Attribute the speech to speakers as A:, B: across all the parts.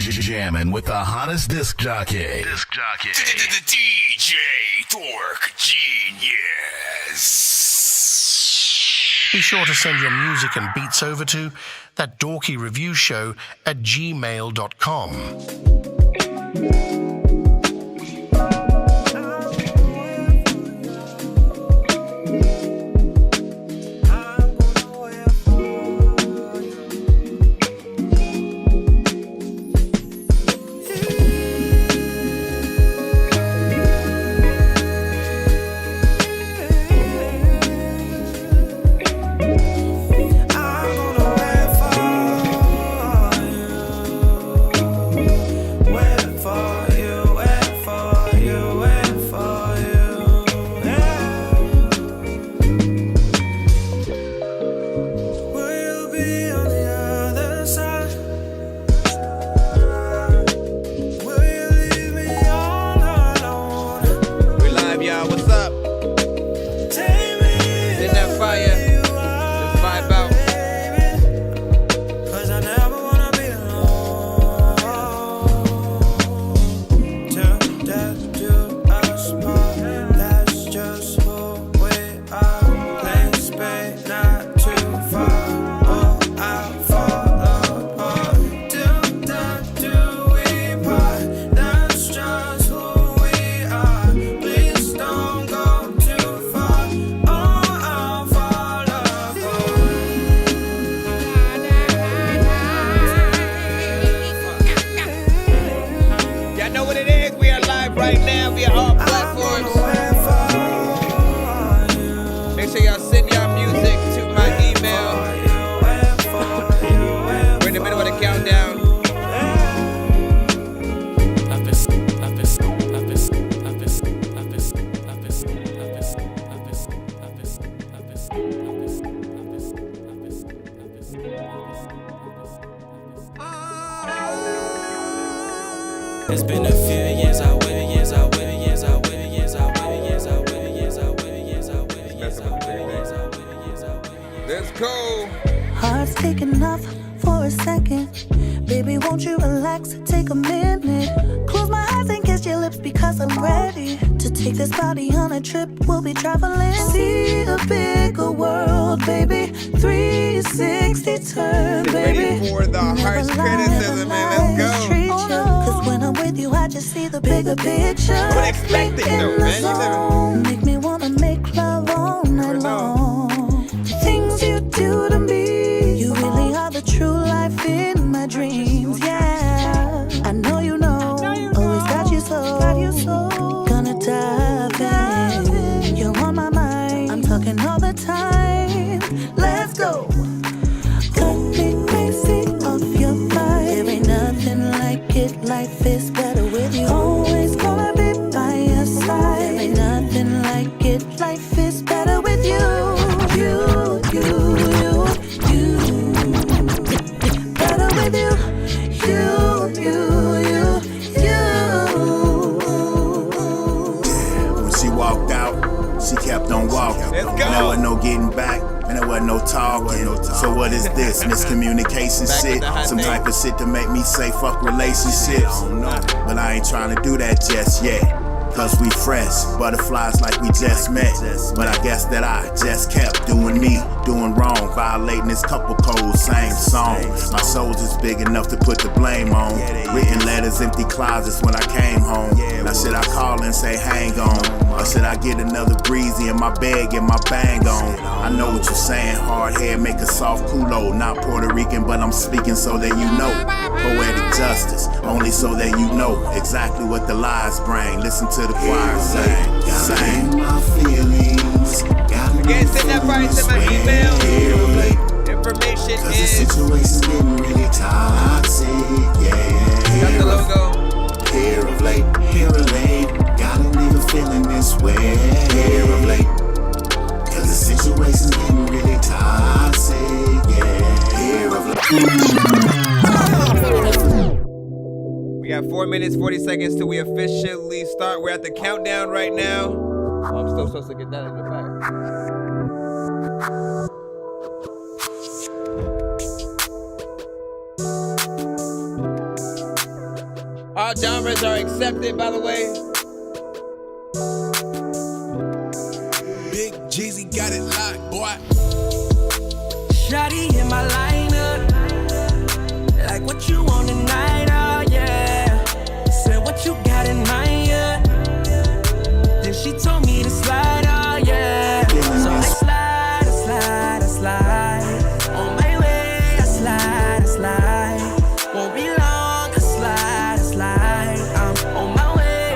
A: You're jamming with the hottest disc jockey. DJ Dork Genius.
B: Be sure to send your music and beats over to ThatDorkyReviewShow at gmail.com.
C: It's been a few years, I waited.
D: Let's go.
E: Heart's taking off for a second. Baby, won't you relax, take a minute. Close my eyes and kiss your lips because I'm ready to take this body on a trip. We'll be traveling, see a bigger world, baby. 360 turn, baby.
D: Ready for the harsh criticism, man. Let's go.
E: Cause when I'm with you, I just see the bigger picture.
D: Unexpected though, man.
E: Make me wanna make love all night long. The things you do to me, you really are the true life in my dreams, yeah. I know you know, always got you so. Gonna dive in, you're on my mind, I'm talking all the time. Let's go. Got me crazy off your vibe. There ain't nothing like it, life is better with you. Always gonna be by your side. There ain't nothing like it, life is better with you. You. Better with you.
F: When she walked out, she kept on walking.
D: Let's go.
F: There wasn't no getting back, and there wasn't no talking. So what is this? Miscommunication shit? Some type of shit to make me say fuck relationships? But I ain't trying to do that just yet. Cause we fresh, butterflies like we just met. But I guess that I just kept doing me, doing wrong, violating this couple codes, same song. My soul's just big enough to put the blame on. Written letters, empty closets when I came home. Now should I call and say hang on? Or should I get another breezy in my bed, get my bang on? I know what you're saying, hard hair make a soft culo. Not Puerto Rican, but I'm speaking so that you know. Poetic justice, only so that you know exactly what the lies bring. Listen to the choir sing.
G: My feelings.
D: Again, send that price to my email. Information
G: Cause
D: is.
G: the situation's getting really toxic. Yeah.
D: Got the logo.
G: Here of late. Got a nigga feeling this way. Here of late.
D: minutes, 40 seconds till we officially start. We're at the countdown right now. I'm still supposed to get that in the back. All genres are accepted, by the way.
H: Big Jeezy got it locked, boy.
C: Shawty in my lineup, like what you want tonight, oh yeah. Said what you got in mind, yeah. Then she told me to slide, oh yeah. So I slide, on my way, I slide. Won't be long, I slide. I'm on my way.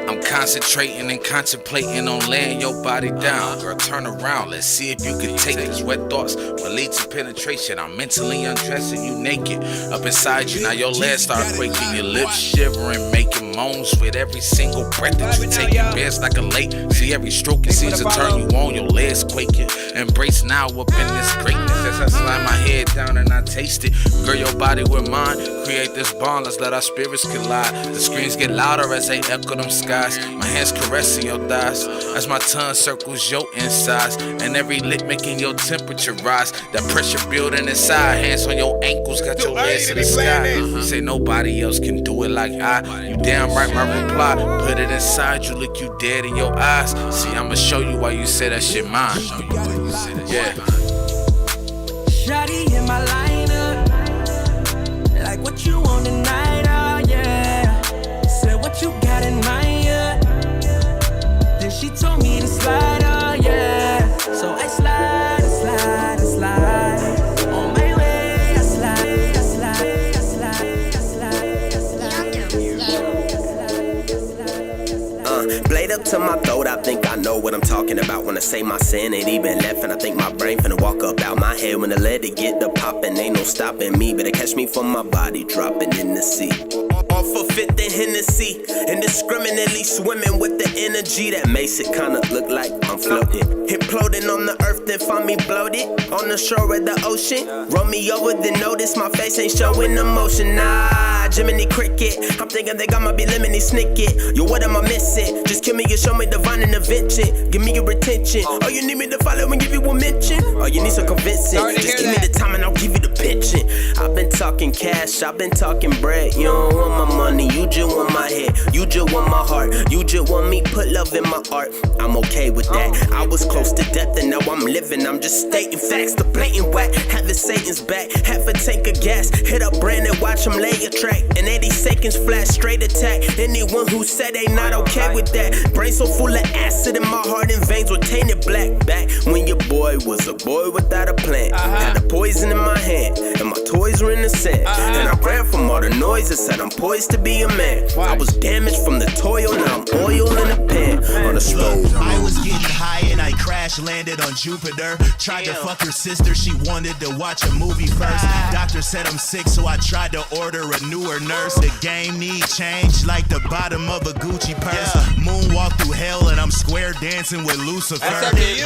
I: I'm concentrating and contemplating on laying your body down. Girl, turn around, let's see if you can take these wet thoughts will lead to penetration. I'm mentally undressing you naked up inside you. Now your legs start quaking, your lips shivering, making moans with every single breath that you take. Your bed's like a lake. See every stroke it seems to turn you on. Your legs quaking. Embrace now up in this greatness as I slide my head down and I taste it. Girl, your body with mine. Create this bond, let's let our spirits collide. The screams get louder as they echo them skies. My hands caressing your thighs as my tongue circles your insides, and every lick making your temperature rise. That pressure building inside. Hands on your ankles, got your legs to the sky. Say nobody else can do it like I. You damn right, my reply. Put it inside you, look you dead in your eyes. See, I'ma show you why you say that shit mine. Yeah.
C: Shawty in my lineup, like what you want tonight, oh yeah. Said what you got in mind, yeah. Then she told me to slide, oh yeah. So I slide. On my way, I slide.
J: Blade up to my throat, I think I know what I'm talking about. When I say my sanity been left, and I think my brain finna walk up out my head. When I let it get the poppin', ain't no stopping me. Better catch me from my body dropping in the sea. Off of Fifth and Hennessy, indiscriminately swimming with the energy that makes it kinda look like I'm floating. Imploding on the earth, then find me bloated on the shore of the ocean. Roll me over, then notice my face ain't showing emotion. Nah, Jiminy Cricket, I'm thinking they got my be lemony snicket. Yo, what am I missing? Just kill me and show me divine intervention. Give me your attention. Oh, you need me to follow and give you a mention? Oh, you need some convincing. Just give me the time and I'll give you the pitching. I've been talking cash, I've been talking bread. You don't want my money, you just want my head. You just want my heart, you just want me, put love in my art. I'm okay with that. I was close to death and now I'm living. I'm just stating facts, the blatant whack. Having Satan's back, half a tank of gas. Hit up Brandon, watch him lay a track. In 80 seconds, flash, straight attack. Anyone who said they not okay with that. Brain so full of acid in my heart and veins were tainted black. Back when your boy was a boy without a plan. Had the poison in my hand and my toys were in the sand. And I ran from all the noise and said I'm poised to be a man. I was damaged from the toil, now I'm oil in a pan on the stove.
F: I was getting high and I crash landed on Jupiter. Tried to fuck her sister, she wanted to watch a movie first. Doctor said I'm sick, so I tried to order a newer nurse. The game need change like the bottom of a Gucci purse. Moonwalk through hell and I'm square dancing with Lucifer.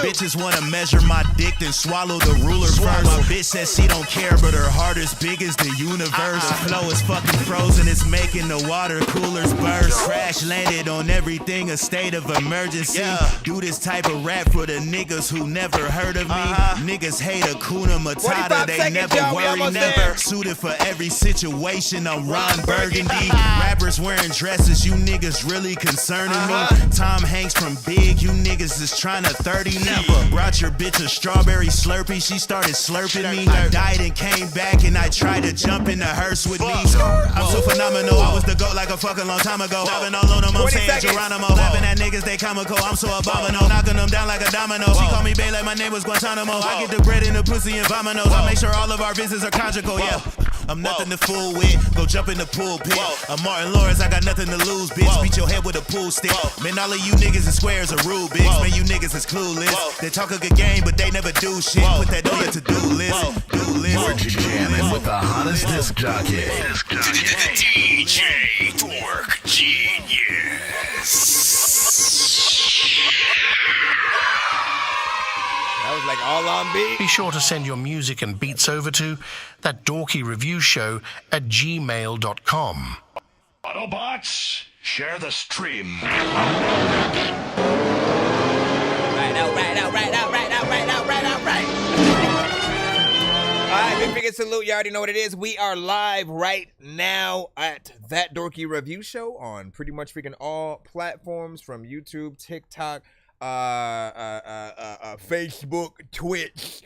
F: Bitches wanna measure my dick, then swallow the ruler first. My bitch says she don't care, but her heart is big as the universe. Flow is fucking frozen, it's making the water coolers burst. Crash landed on everything, a state of emergency. Do this type of rap for the niggas who never heard of me. Niggas hate Hakuna Matata, they never worry, never. Suited for every situation, I'm Ron Burgundy. Rappers wearing dresses, you niggas really concerning me. Tom Hanks from Big, you niggas is trying to 30 never. Brought your bitch a strawberry Slurpee, she started slurping me. I died and came back and I tried to jump in the hearse with me. I'm so phenomenal, I was the GOAT like a fucking long time ago. Loving all on them, I'm saying Geronimo. Laughing at niggas, they comical, I'm so abominable. Knocking them down like a domino. She called me bae like my name was Guantanamo. I get the bread and the pussy and vominos. I make sure all of our visits are conjugal, yeah. I'm nothing to fool with, go jump in the pool pit. I'm Martin Lawrence, I got nothing to lose, bitch. Beat your head with a pool stick. Man, all of you niggas is squares or Rubik's. Man, you niggas is clueless. They talk a good game, but they never do shit. Put that on your to-do list.
A: We're jamming with the hottest disc jockey. DJ Dork Genius.
D: That was like all on beat.
B: Be sure to send your music and beats over to ThatDorkyReviewShow@gmail.com.
A: Autobots, share the stream.
D: Right. All right, big freaking salute. You already know what it is. We are live right now at That Dorky Review Show on pretty much freaking all platforms, from YouTube, TikTok, Facebook, Twitch,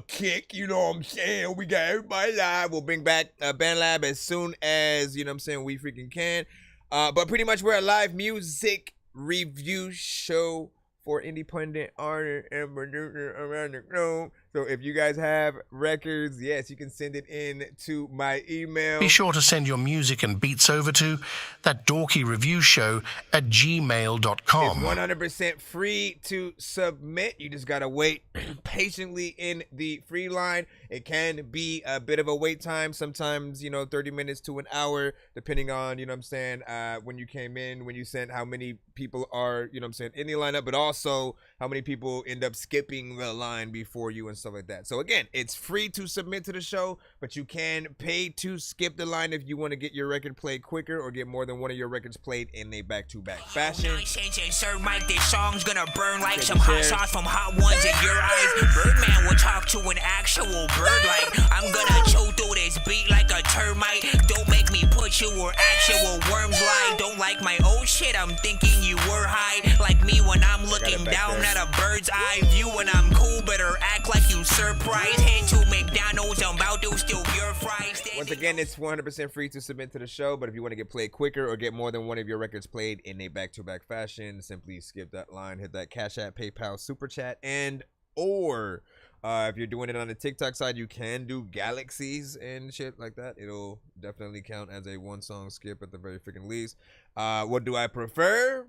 D: Kick, you know what I'm saying? We got everybody live. We'll bring back Band Lab as soon as, you know what I'm saying, we freaking can. But pretty much we're a live music review show for independent artists and producers around the globe. So if you guys have records, yes, you can send it in to my email.
B: Be sure to send your music and beats over to ThatDorkyReviewShow@gmail.com.
D: It's 100% free to submit. You just gotta wait patiently in the free line. It can be a bit of a wait time. Sometimes, 30 minutes to an hour, depending on, you know what I'm saying, when you came in, when you sent, how many people are, you know what I'm saying, in the lineup, but also how many people end up skipping the line before you and stuff like that. So again, it's free to submit to the show, but you can pay to skip the line if you want to get your record played quicker or get more than one of your records played in a back-to-back fashion.
C: Nonsense and Sir Mike, this song's gonna burn like some hot sauce from hot ones in your eyes. Birdman will talk to an actual bird like I'm gonna chew through this beat like a termite. Don't make me put you where actual worms lie. Don't like my old shit, I'm thinking you were high. Like me when I'm looking down at a bird's eye view. When I'm cool, better act like you surprised. Head to McDonald's, I'm about to steal your fries.
D: Once again, it's 100% free to submit to the show, but if you want to get played quicker or get more than one of your records played in a back-to-back fashion, simply skip that line, hit that Cash App, PayPal, Super Chat, and or if you're doing it on the TikTok side, you can do galaxies and shit like that. It'll definitely count as a one-song skip at the very freaking least. What do I prefer?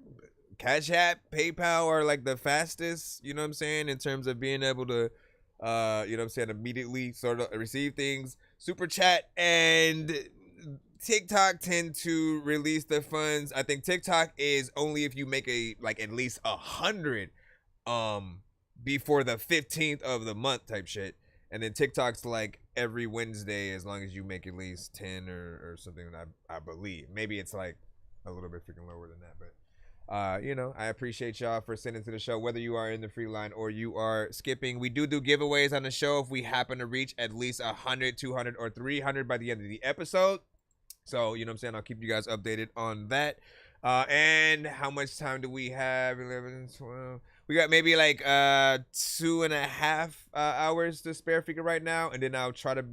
D: Cash App, PayPal are like the fastest, you know what I'm saying, in terms of being able to, you know what I'm saying, immediately sort of receive things. Super Chat and TikTok tend to release the funds. I think TikTok is only if you make at least 100 before the 15th of the month type shit. And then TikTok's like every Wednesday as long as you make at least 10 or something, I believe. Maybe it's like a little bit freaking lower than that, but I appreciate y'all for sending to the show, whether you are in the free line or you are skipping. We do giveaways on the show if we happen to reach at least 100, 200, or 300 by the end of the episode. So, you know what I'm saying, I'll keep you guys updated on that. And how much time do we have? 11, 12. We got maybe like 2.5 hours to spare figure right now. And then I'll try to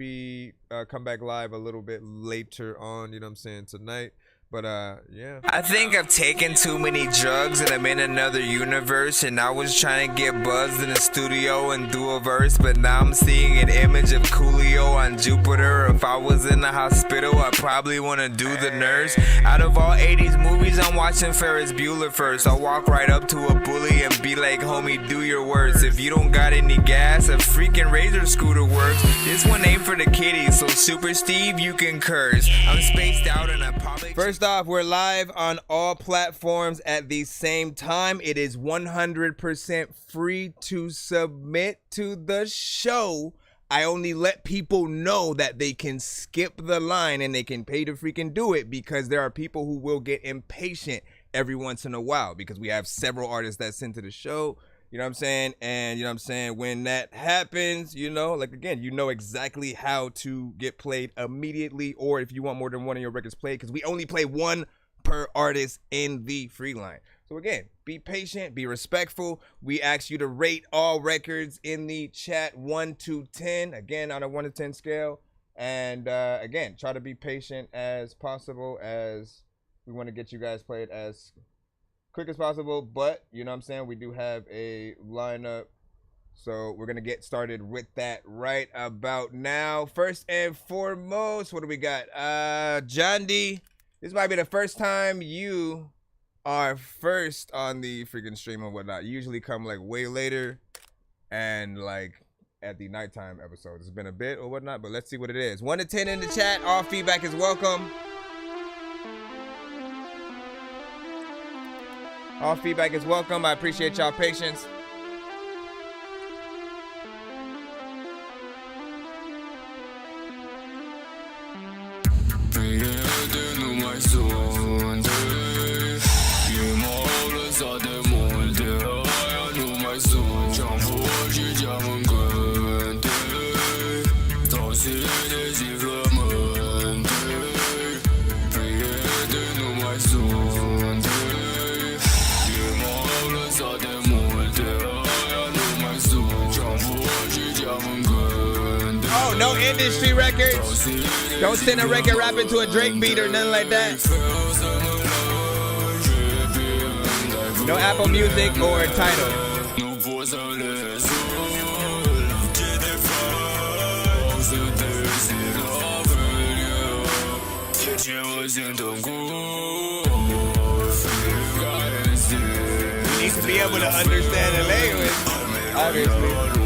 D: come back live a little bit later on, you know what I'm saying, tonight. But yeah.
K: I think I've taken too many drugs and I'm in another universe. And I was trying to get buzzed in the studio and do a verse, but now I'm seeing an image of Coolio on Jupiter. If I was in the hospital, I probably want to do the nurse. Out of all 80s movies, I'm watching Ferris Bueller first. I'll walk right up to a bully and be like, homie, do your worst. If you don't got any gas, a freaking Razor scooter works. This one ain't for the kiddies, so Super Steve, you can curse. I'm spaced out and I probably...
D: First off, we're live on all platforms at the same time. It is 100% free to submit to the show. I only let people know that they can skip the line and they can pay to freaking do it, because there are people who will get impatient every once in a while, because we have several artists that send to the show. You know what I'm saying? And you know what I'm saying? When that happens, like again, you know exactly how to get played immediately, or if you want more than one of your records played, because we only play one per artist in the free line. So again, be patient, be respectful. We ask you to rate all records in the chat 1 to 10, again, on a 1 to 10 scale. And again, try to be patient as possible, as we want to get you guys played as quick as possible. But you know what I'm saying, we do have a lineup, so we're gonna get started with that right about now. First and foremost, what do we got? John D, this might be the first time you are first on the freaking stream or whatnot. You usually come like way later and like at the nighttime episodes. It's been a bit or whatnot, but let's see what it is. 1 to 10 in the chat. All feedback is welcome. All feedback is welcome. I appreciate y'all patience. industry records. Don't send a record rapping to a Drake beat or nothing like that. No Apple Music or Tidal. You need to be able to understand the language, obviously.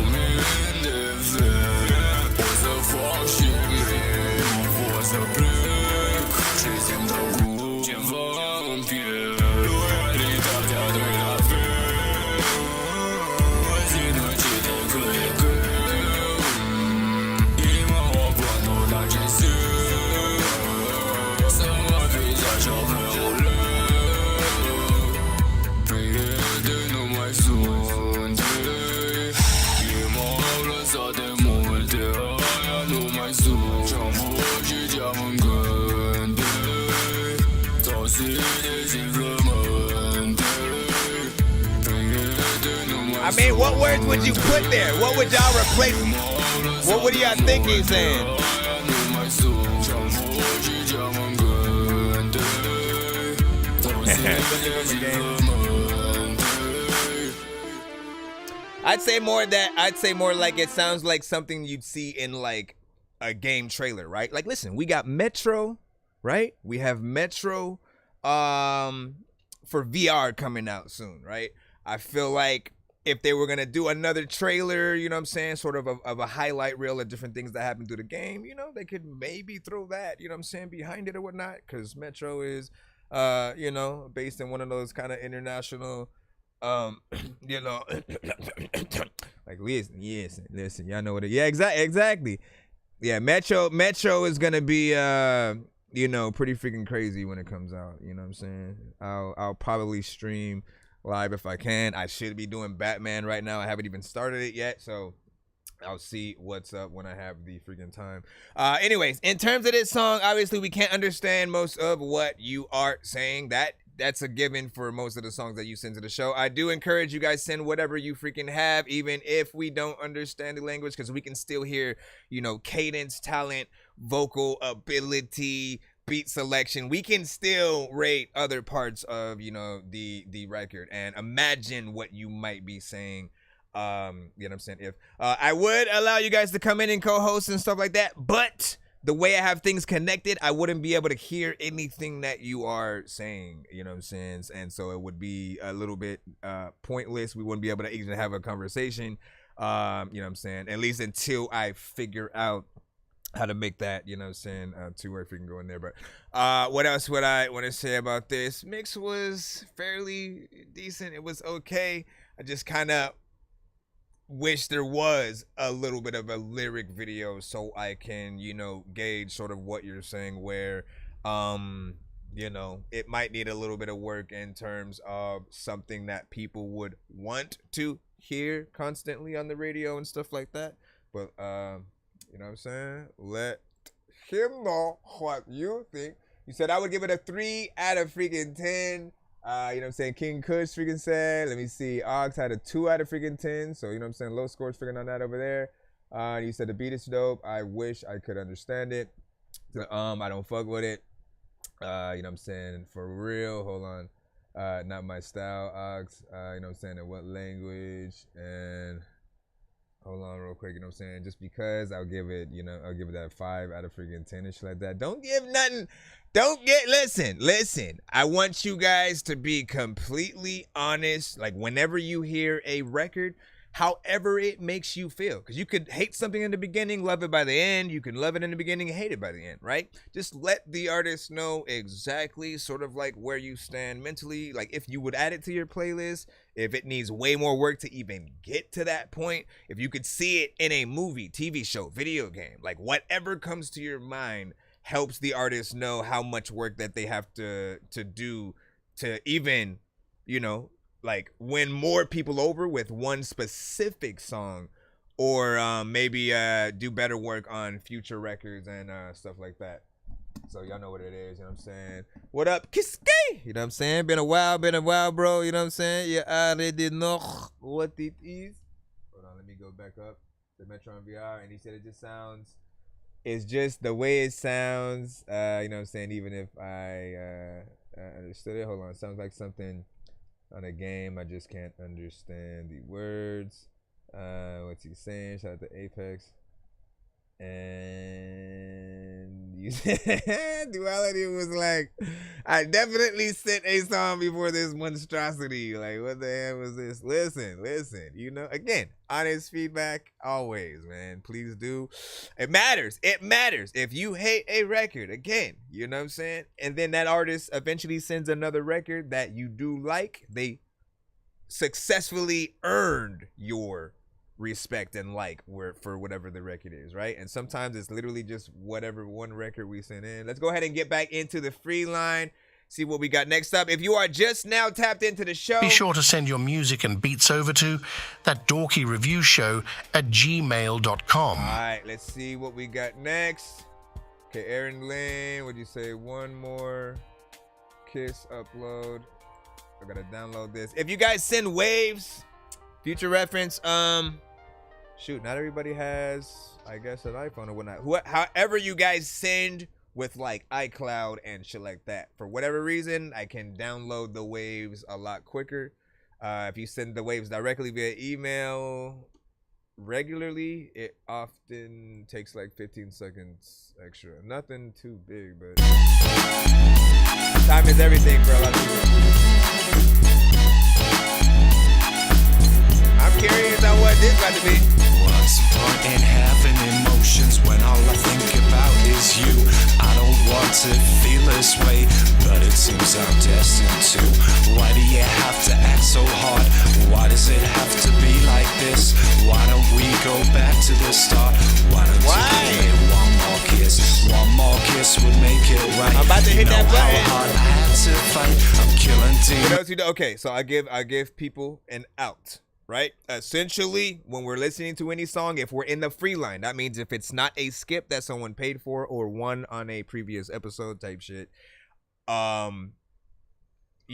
D: I mean, what words would you put there? What would y'all replace? What would y'all think he's saying? I'd say more like it sounds like something you'd see in like a game trailer, right? Like, listen, we got Metro, right? We have Metro for VR coming out soon, right? I feel like if they were gonna do another trailer, you know what I'm saying, sort of a highlight reel of different things that happen through the game, you know, they could maybe throw that, you know what I'm saying, behind it or whatnot, because Metro is, you know, based in one of those kind of international, you know, like listen, y'all know what it, yeah, exactly, yeah, Metro is gonna be, you know, pretty freaking crazy when it comes out, you know what I'm saying. I'll probably stream live if I can. I should be doing Batman right now. I haven't even started it yet, so I'll see what's up when I have the freaking time. Anyways, in terms of this song, obviously we can't understand most of what you are saying. That's a given for most of the songs that you send to the show. I do encourage you guys, send whatever you freaking have, even if we don't understand the language, because we can still hear, you know, cadence, talent, vocal ability, beat selection. We can still rate other parts of, you know, the record and imagine what you might be saying. You know what I'm saying? If I would allow you guys to come in and co-host and stuff like that, but the way I have things connected, I wouldn't be able to hear anything that you are saying, you know what I'm saying? And so it would be a little bit pointless. We wouldn't be able to even have a conversation, you know what I'm saying? At least until I figure out how to make that, you know what I'm saying, to where if we can go in there. But what else would I want to say about this? Mix was fairly decent. It was okay. I just kind of wish there was a little bit of a lyric video so I can, you know, gauge sort of what you're saying, where you know, it might need a little bit of work in terms of something that people would want to hear constantly on the radio and stuff like that. But you know what I'm saying? Let him know what you think. You said I would give it a 3 out of freaking 10. You know what I'm saying? King Kush freaking said. Let me see. Ox had a 2 out of freaking 10. So, you know what I'm saying? Low scores freaking on that over there. You said the beat is dope. I wish I could understand it. I don't fuck with it. You know what I'm saying? For real. Hold on. Not my style, Ox. You know what I'm saying? In what language? And hold on real quick, you know what I'm saying? Just because I'll give it, you know, I'll give it that 5 out of freaking 10 and shit like that. Don't give nothing. Listen. I want you guys to be completely honest. Like, whenever you hear a record, however it makes you feel. Because you could hate something in the beginning, love it by the end. You can love it in the beginning and hate it by the end, right? Just let the artist know exactly sort of like where you stand mentally. Like, if you would add it to your playlist, if it needs way more work to even get to that point, if you could see it in a movie, TV show, video game, like whatever comes to your mind helps the artist know how much work that they have to do to even, you know, like win more people over with one specific song, or maybe do better work on future records and stuff like that. So y'all know what it is, you know what I'm saying? What up, Kiske? You know what I'm saying? Been a while, bro, you know what I'm saying? You already know what it is. Hold on, let me go back up to Metro and VR, and he said it just sounds It's just the way it sounds. You know what I'm saying? Even if I understood it. Hold on. It sounds like something on a game. I just can't understand the words. What's he saying? Shout out to Apex. And you said Duality was like, I definitely sent a song before this monstrosity. Like, what the hell was this? Listen. You know, again, honest feedback always, man. Please do. It matters. If you hate a record, again, you know what I'm saying? And then that artist eventually sends another record that you do like, they successfully earned your respect and for whatever the record is, right? And sometimes it's literally just whatever one record we sent in. Let's go ahead and get back into the free line, see what we got next up. If you are just now tapped into the show,
B: be sure to send your music and beats over to ThatDorkyReviewShow@gmail.com.
D: all right, let's see what we got next. Okay, Aaron Lane, what'd you say? One more kiss upload. I gotta download this. If you guys send waves, future reference, shoot, not everybody has, I guess, an iPhone or whatnot. However you guys send with like iCloud and shit like that, for whatever reason, I can download the waves a lot quicker. If you send the waves directly via email regularly, it often takes like 15 seconds extra. Nothing too big, but time is everything for a lot of people. I'm curious on what this got to be.
L: What's the point in having emotions when all I think about is you? I don't want to feel this way, but it seems I'm destined to. Why do you have to act so hard? Why does it have to be like this? Why don't we go back to the start? Why don't you give me one more kiss? One more kiss would make it right.
D: I'm about to hit that button.
L: How hard I had to fight. I'm killing demons.
D: Okay, so I give people an out. Right? Essentially, when we're listening to any song, if we're in the free line, that means if it's not a skip that someone paid for or won on a previous episode type shit, you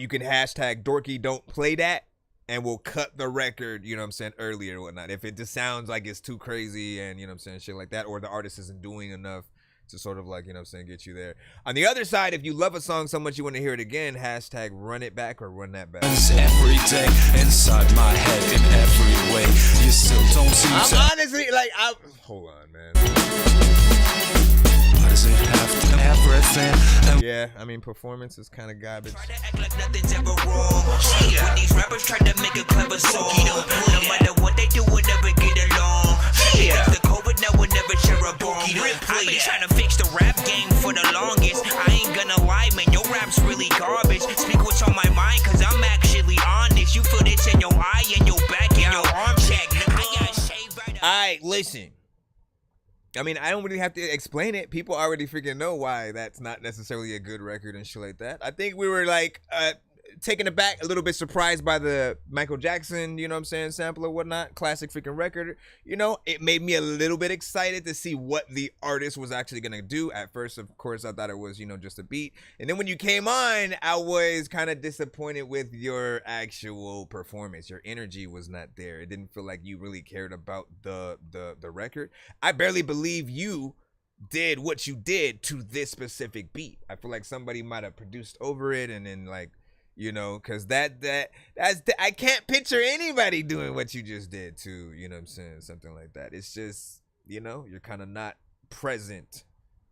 D: can hashtag dorky don't play that and we'll cut the record, you know what I'm saying, earlier or whatnot. If it just sounds like it's too crazy and, you know what I'm saying, shit like that, or the artist isn't doing enough to sort of like, you know what I'm saying, get you there. On the other side, if you love a song so much you want to hear it again, hashtag run it back or run that back.
L: Every day inside my head in every way. You still don't seem to.
D: I'm honestly like, hold on, man.
L: Why does it have to everything?
D: Yeah, I mean, performance is kind of garbage.
C: Try to act like nothing's ever wrong. When these rappers try to make a clever song, no matter what they do, we'll never get along. Thanks to COVID, now we'll never share a bomb. I've been trying to fix the rap game for the longest. I ain't gonna lie, man, your rap's really garbage. Speak what's on my mind, cause I'm actually honest. You feel this in your eye and your back and your arm check. I got shaved right up.
D: Alright, listen. I mean, I don't really have to explain it. People already freaking know why that's not necessarily a good record and shit like that. I think we were like taken aback, a little bit surprised by the Michael Jackson, you know what I'm saying, sample or whatnot. Classic freaking record. You know, it made me a little bit excited to see what the artist was actually going to do. At first, of course, I thought it was, you know, just a beat. And then when you came on, I was kind of disappointed with your actual performance. Your energy was not there. It didn't feel like you really cared about the record. I barely believe you did what you did to this specific beat. I feel like somebody might have produced over it and then like, you know, because I can't picture anybody doing what you just did to, you know what I'm saying, something like that. It's just, you know, you're kind of not present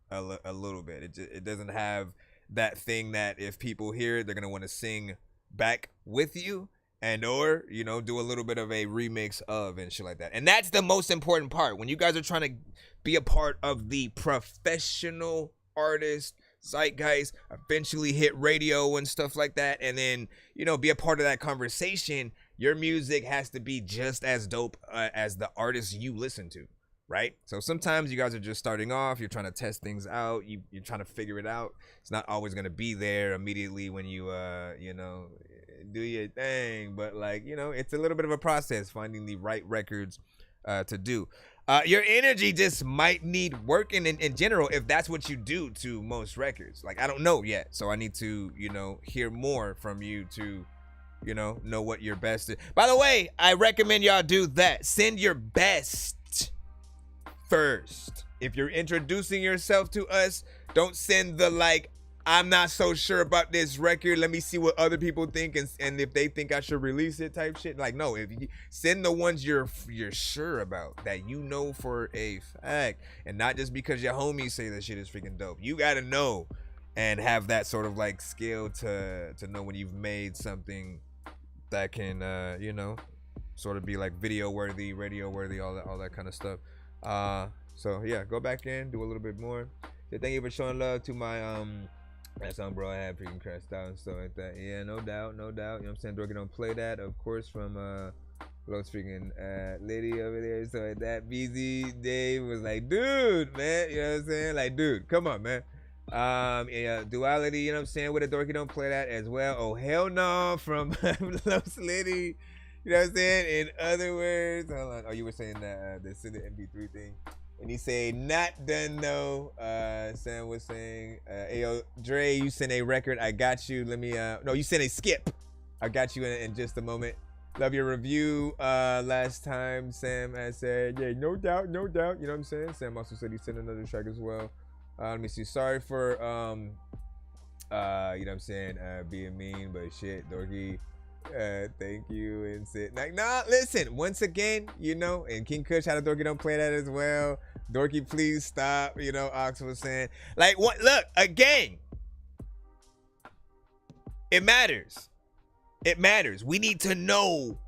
D: a little bit. It doesn't have that thing that if people hear it, they're going to want to sing back with you and or, you know, do a little bit of a remix of and shit like that. And that's the most important part. When you guys are trying to be a part of the professional artist zeitgeist, eventually hit radio and stuff like that, and then, you know, be a part of that conversation, your music has to be just as dope as the artists you listen to, right? So sometimes you guys are just starting off, you're trying to test things out, you're trying to figure it out. It's not always going to be there immediately when you you know, do your thing, but like, you know, it's a little bit of a process finding the right records to do. Your energy just might need working in general if that's what you do to most records. Like, I don't know yet, so I need to, you know, hear more from you to, you know what your best is. By the way, I recommend y'all do that. Send your best first. If you're introducing yourself to us, don't send the like, I'm not so sure about this record. Let me see what other people think and if they think I should release it type shit. Like, no, if you send the ones you're sure about, that you know for a fact, and not just because your homies say that shit is freaking dope. You gotta know and have that sort of like skill to know when you've made something that can you know, sort of be like video worthy, radio worthy, all that kind of stuff. So yeah, go back in, do a little bit more. Yeah, thank you for showing love to my that song, bro. I had freaking crashed out and stuff like that. Yeah, no doubt, no doubt. You know what I'm saying? Dorky don't play that, of course, from Lowe's freaking lady over there. So like that BZ Dave was like, dude, man, you know what I'm saying? Like, dude, come on, man. Yeah, duality, you know what I'm saying? With a Dorky don't play that as well. Oh hell no, from Lowe's lady. You know what I'm saying? In other words, hold on. Oh, you were saying that the send the MP3 thing. And he say, not done though. Sam was saying, Ayo, Dre, you sent a record. I got you. Let me, no, you sent a skip. I got you in just a moment. Love your review last time. Sam has said, yeah, no doubt, no doubt. You know what I'm saying? Sam also said he sent another track as well. Let me see. Sorry for, you know what I'm saying, being mean, but shit, Dorky. Thank you and sit like nah. Listen, once again, you know, and King Kush had a Dorky don't play that as well. Dorky, please stop. You know, Ox was saying like what? Look again. It matters. It matters. We need to know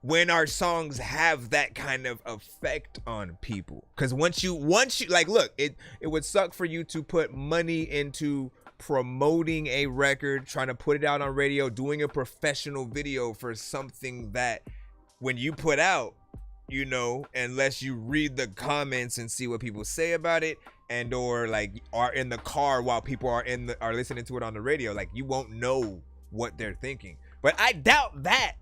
D: when our songs have that kind of effect on people. Because once you like, look, it would suck for you to put money into promoting a record, trying to put it out on radio, doing a professional video for something that when you put out, you know, unless you read the comments and see what people say about it, and or like are in the car while people are listening to it on the radio, like you won't know what they're thinking. But I doubt that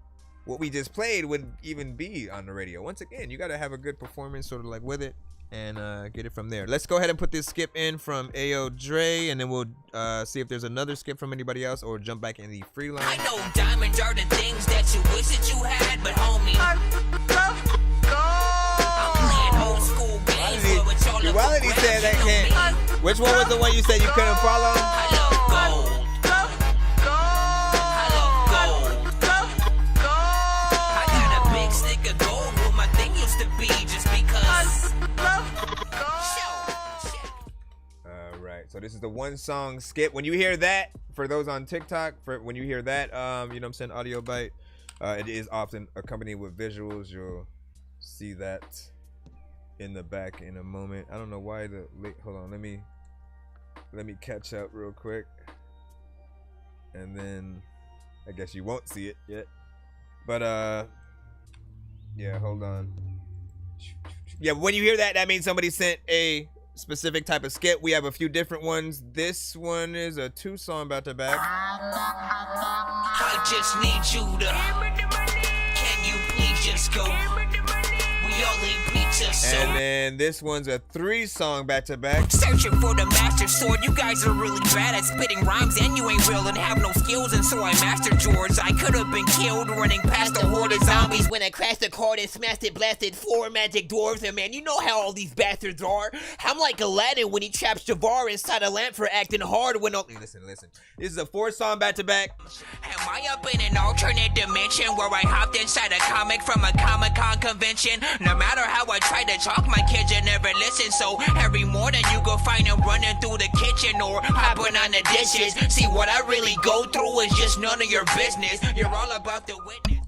D: what we just played would even be on the radio. Once again, you got to have a good performance sort of like with it and get it from there. Let's go ahead and put this skip in from Ayo Dre, and then we'll see if there's another skip from anybody else or jump back in the free line.
C: I know diamonds are the things that you wish that you had, but homie, I'm playing old school games with y'all.
D: Duality said that can't. Which one was the one you said you couldn't follow?
C: I love gold. I love gold. I got a big stick of gold where my thing used to be just because.
D: So this is the one song skip. When you hear that, for those on TikTok, when you hear that, you know what I'm saying, audio bite, it is often accompanied with visuals. You'll see that in the back in a moment. I don't know why hold on, let me catch up real quick. And then I guess you won't see it yet. But yeah, hold on. Yeah, when you hear that, that means somebody sent a specific type of skit. We have a few different ones. This one is a 2-song back to back.
C: I just need you to. Can you please just go? We all need pizza, so.
D: And then this one's a 3-song back to back.
C: Searching for the master sword. You guys are really bad at spitting rhymes, and you ain't real and have no skills, and so I mastered yours. I could have been killed running past a horde of zombies when I crashed the card and smashed it, blasted 4 magic dwarves. And man, you know how all these bastards are. I'm like Aladdin when he traps Jafar inside a lamp for acting hard when
D: Listen. This is a 4-song back to back.
C: Am I up in an alternate dimension where I hopped inside a comic from a Comic-Con convention? No matter how I try to talk, my kids will never listen. So every morning you go find them running through the kitchen or hopping on the dishes. See, what I really go through is just none of your business. You're all about the witness.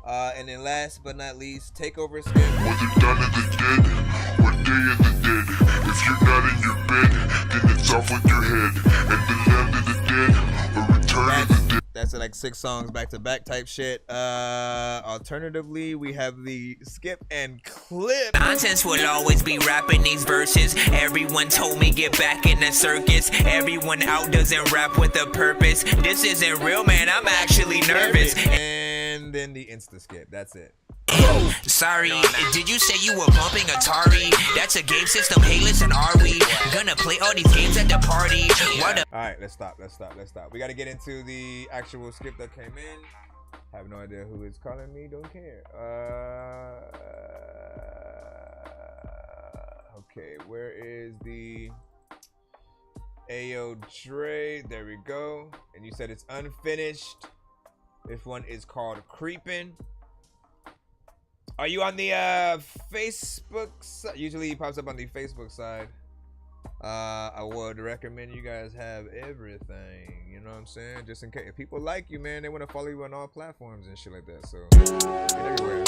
D: And then last but not least, takeover skip.
M: Was it done in the dead? What day of the dead? If you're not in your bed, then it's off with your head. And the land of the dead, or return of the dead.
D: That's like 6 songs back to back type shit. Alternatively, we have the skip and clip.
C: Nonsense will always be rapping these verses. Everyone told me get back in the circus. Everyone out doesn't rap with a purpose. This isn't real, man. I'm actually nervous.
D: And then the insta skip. That's it.
C: Sorry, did you say you were bumping Atari? That's a game system. Hey, listen, are we gonna play all these games at the party?
D: Alright, let's stop. We gotta get into the actual skip that came in. Have no idea who is calling me, don't care. Okay, where is the Ayo Dre? There we go. And you said it's unfinished. This one is called Creepin'. Are you on the Facebook side? Usually it pops up on the Facebook side. I would recommend you guys have everything. You know what I'm saying? Just in case. If people like you, man, they want to follow you on all platforms and shit like that. So, get everywhere.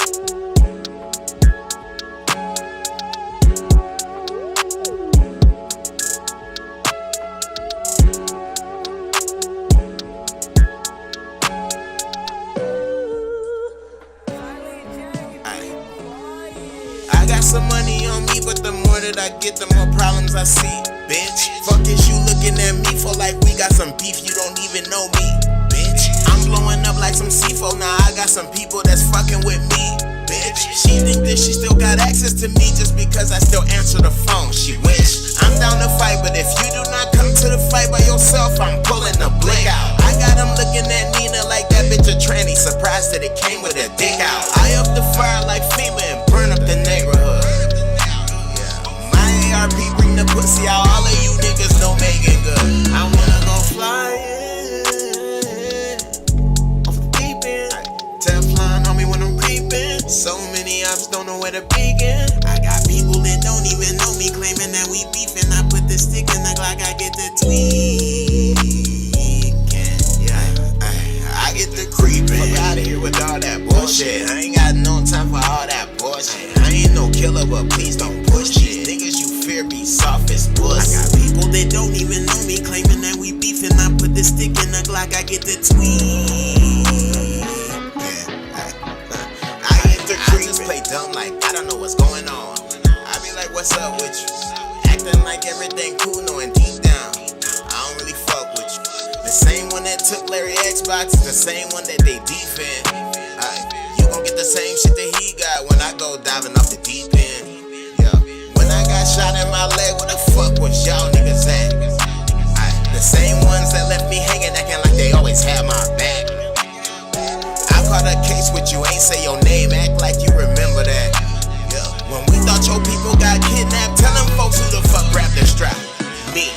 N: I got some money on me, but the more that I get, the more problems I see. Bitch, fuck is you looking at me for like we got some beef, you don't even know me. Bitch, I'm blowing up like some C4, now I got some people that's fucking with me. Bitch, she think that she still got access to me just because I still answer the phone. She wish I'm down to fight, but if you do not come to the fight by yourself, I'm pulling the blick out. I got him looking at Nina like that bitch a tranny, surprised that it came with a dick out. I up the fire like FEMA and burn up the neighborhood. My ARP bring the pussy out, all of you niggas don't make it good. I wanna go flying off the deep end. Teflon on me when I'm creeping. So many ops don't know where to begin. I got people that don't even know me claiming that we beefing. I put the stick in the Glock, I get the tweaking. Yeah, I get the creeping. Fuck out of here with all that bullshit. I ain't got no time for all that bullshit. I ain't no killer, but please don't push it. Niggas you fear be soft as pussy. I got people that don't even know me claiming that we beefing. I put the stick in the Glock, I get the tweak. I just play dumb like I don't know what's going on. I be like, what's up with you? Acting like everything cool, knowing deep down I don't really fuck with you. The same one that took Larry Xbox is the same one that they defend. You gon' get the same shit that he got when I go diving off the deep end. Yeah. When I got shot in my leg, where the fuck was y'all niggas at? The same ones that left me hanging, acting like they always had my back. I caught a case with you, ain't say your name, act like you remember that. Yeah. When we thought your people got kidnapped, tell them folks who the fuck grabbed the strap. Me.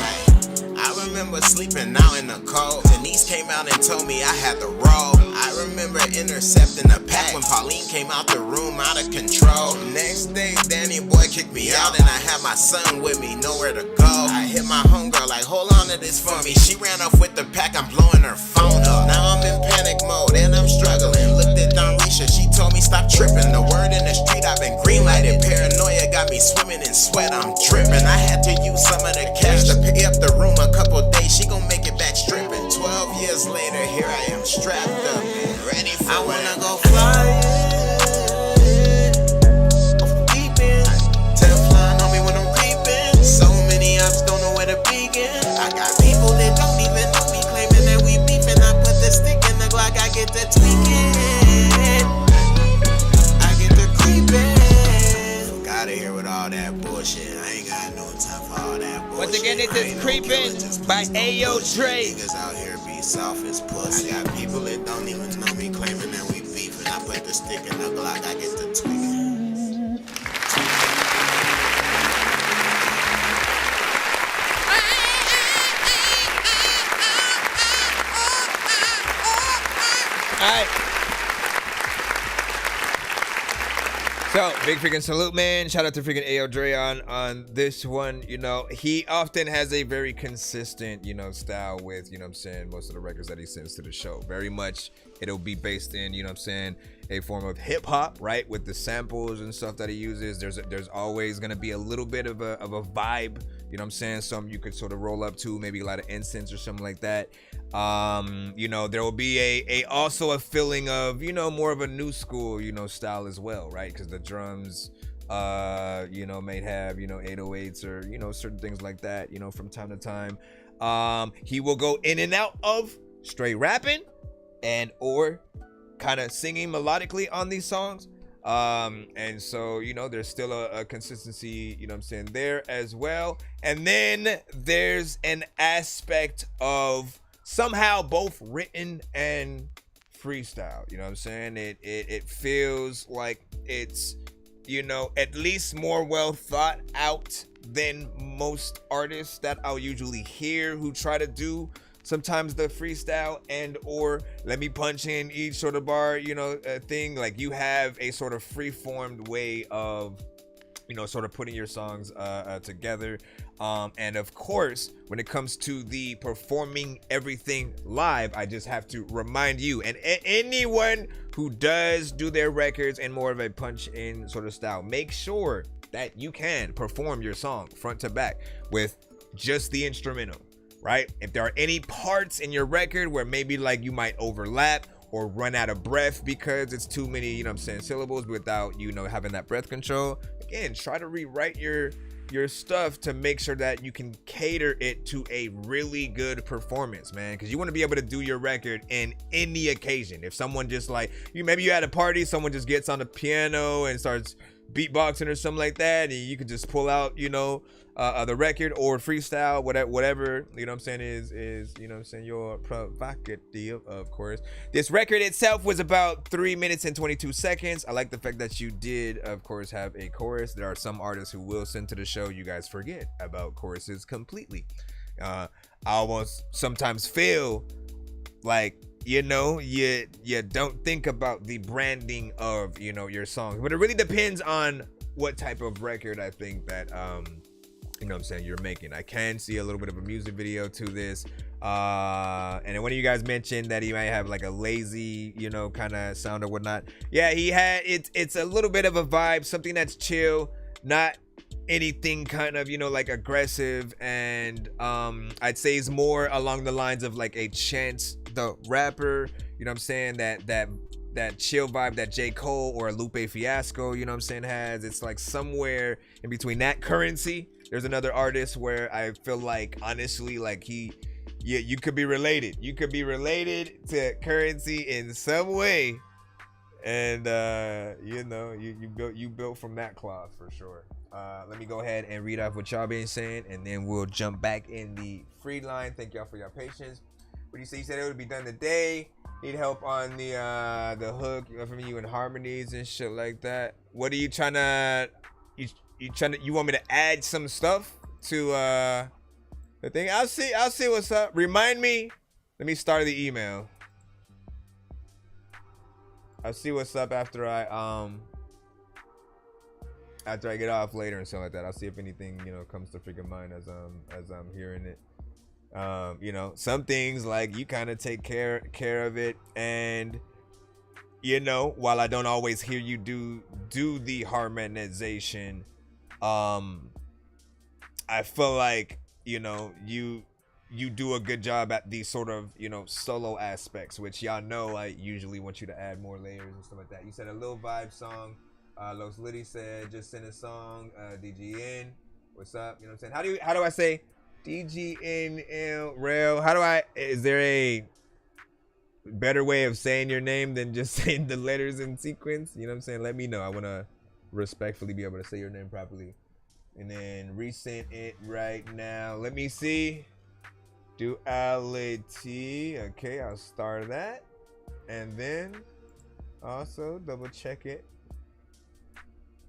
N: I remember sleeping out in the cold. Denise came out and told me I had the roll. I remember intercepting the pack when Pauline came out the room out of control. Next day, Danny boy kicked me out and I had my son with me, nowhere to go. I hit my homegirl like, hold on to this for me. She ran off with the pack, I'm blowing her phone up. Now I'm in panic mode and I'm struggling. Looked at Risha, she told me stop tripping. The word in the street, I've been green lighted. Paranoia got me swimming in sweat, I'm dripping. I had to use some of the cash to pay up the room a couple days. She gon' make it back stripping. 12 years later, here I am strapped up and ready for I wanna go flying off the deep end. Teflon on me when I'm creeping. So many ops don't know where to begin. I got people that don't even know me claiming that we beefing. I put the stick in the Glock, I get the tweaking. I get the creeping. Fuck out of here with all that bullshit. I ain't got no time for all that bullshit.
D: Once again, it is Creepin' by Ayo Dre.
N: Niggas out here be soft as pussy. I got people that don't even know me claiming that we beefing. I put the stick in the Glock, I get the tweaking.
D: Alright. So, big freaking salute, man. Shout out to freaking Ayo Dre on this one. You know, he often has a very consistent, you know, style with, you know what I'm saying, most of the records that he sends to the show. Very much, it'll be based in, you know what I'm saying, a form of hip hop, right? With the samples and stuff that he uses. There's always going to be a little bit of a vibe, you know what I'm saying? Something you could sort of roll up to, maybe a lot of incense or something like that. You know, there will be also a feeling of, you know, more of a new school, you know, style as well, right? Because the drums, you know, may have, you know, 808s or, you know, certain things like that, you know, from time to time. He will go in and out of straight rapping and or kind of singing melodically on these songs. And so, you know, there's still a consistency, you know what I'm saying, there as well. And then there's an aspect of somehow both written and freestyle, you know what I'm saying? It feels like it's you know, at least more well thought out than most artists that I'll usually hear who try to do sometimes the freestyle and or let me punch in each sort of bar, you know, thing. Like you have a sort of free-formed way of, you know, sort of putting your songs together. And of course, when it comes to the performing everything live, I just have to remind you and anyone who does do their records in more of a punch in sort of style, make sure that you can perform your song front to back with just the instrumental, right? If there are any parts in your record where maybe like you might overlap or run out of breath because it's too many, you know what I'm saying, syllables without, you know, having that breath control, again, try to rewrite your stuff to make sure that you can cater it to a really good performance, man, because you want to be able to do your record in any occasion. If someone just like maybe you at a party, someone just gets on the piano and starts beatboxing or something like that, and you could just pull out, you know, the record or freestyle, whatever, you know what I'm saying, is you know what I'm saying, your provocative, of course. This record itself was about 3 minutes and 22 seconds. I like the fact that you did, of course, have a chorus. There are some artists who will send to the show, you guys forget about choruses completely. I almost sometimes feel like, you know, you don't think about the branding of, you know, your songs, but it really depends on what type of record I think that you know what I'm saying, you're making. I can see a little bit of a music video to this, and then one of you guys mentioned that he might have like a lazy, you know, kind of sound or whatnot. Yeah, he had it's a little bit of a vibe, something that's chill, not anything kind of, you know, like aggressive, and I'd say it's more along the lines of like a Chance the Rapper, you know what I'm saying, that chill vibe that J. Cole or Lupe Fiasco, you know what I'm saying, has. It's like somewhere in between that. Currency, there's another artist where I feel like, honestly, like you could be related. You could be related to Currency in some way, and you know, you built from that cloth for sure. Let me go ahead and read off what y'all been saying, and then we'll jump back in the free line. Thank y'all for your patience. What do you say? You said it would be done today. Need help on the hook, you know, from you and harmonies and shit like that. What are you trying to? You want me to add some stuff to the thing? I'll see what's up. Remind me. Let me start the email. I'll see what's up after I get off later and stuff like that. I'll see if anything, you know, comes to freaking mind as I'm hearing it. You know, some things like you kind of take care of it, and you know, while I don't always hear you do the harmonization, I feel like, you know, you do a good job at these sort of, you know, solo aspects, which y'all know I usually want you to add more layers and stuff like that. You said a little vibe song. Los Liddy said just send a song. DGN, what's up? You know what I'm saying? How do I say DGNL Rail? Is there a better way of saying your name than just saying the letters in sequence? You know what I'm saying? Let me know. I want to respectfully be able to say your name properly. And then resend it right now. Let me see. Duality. Okay, I'll start that. And then also double check it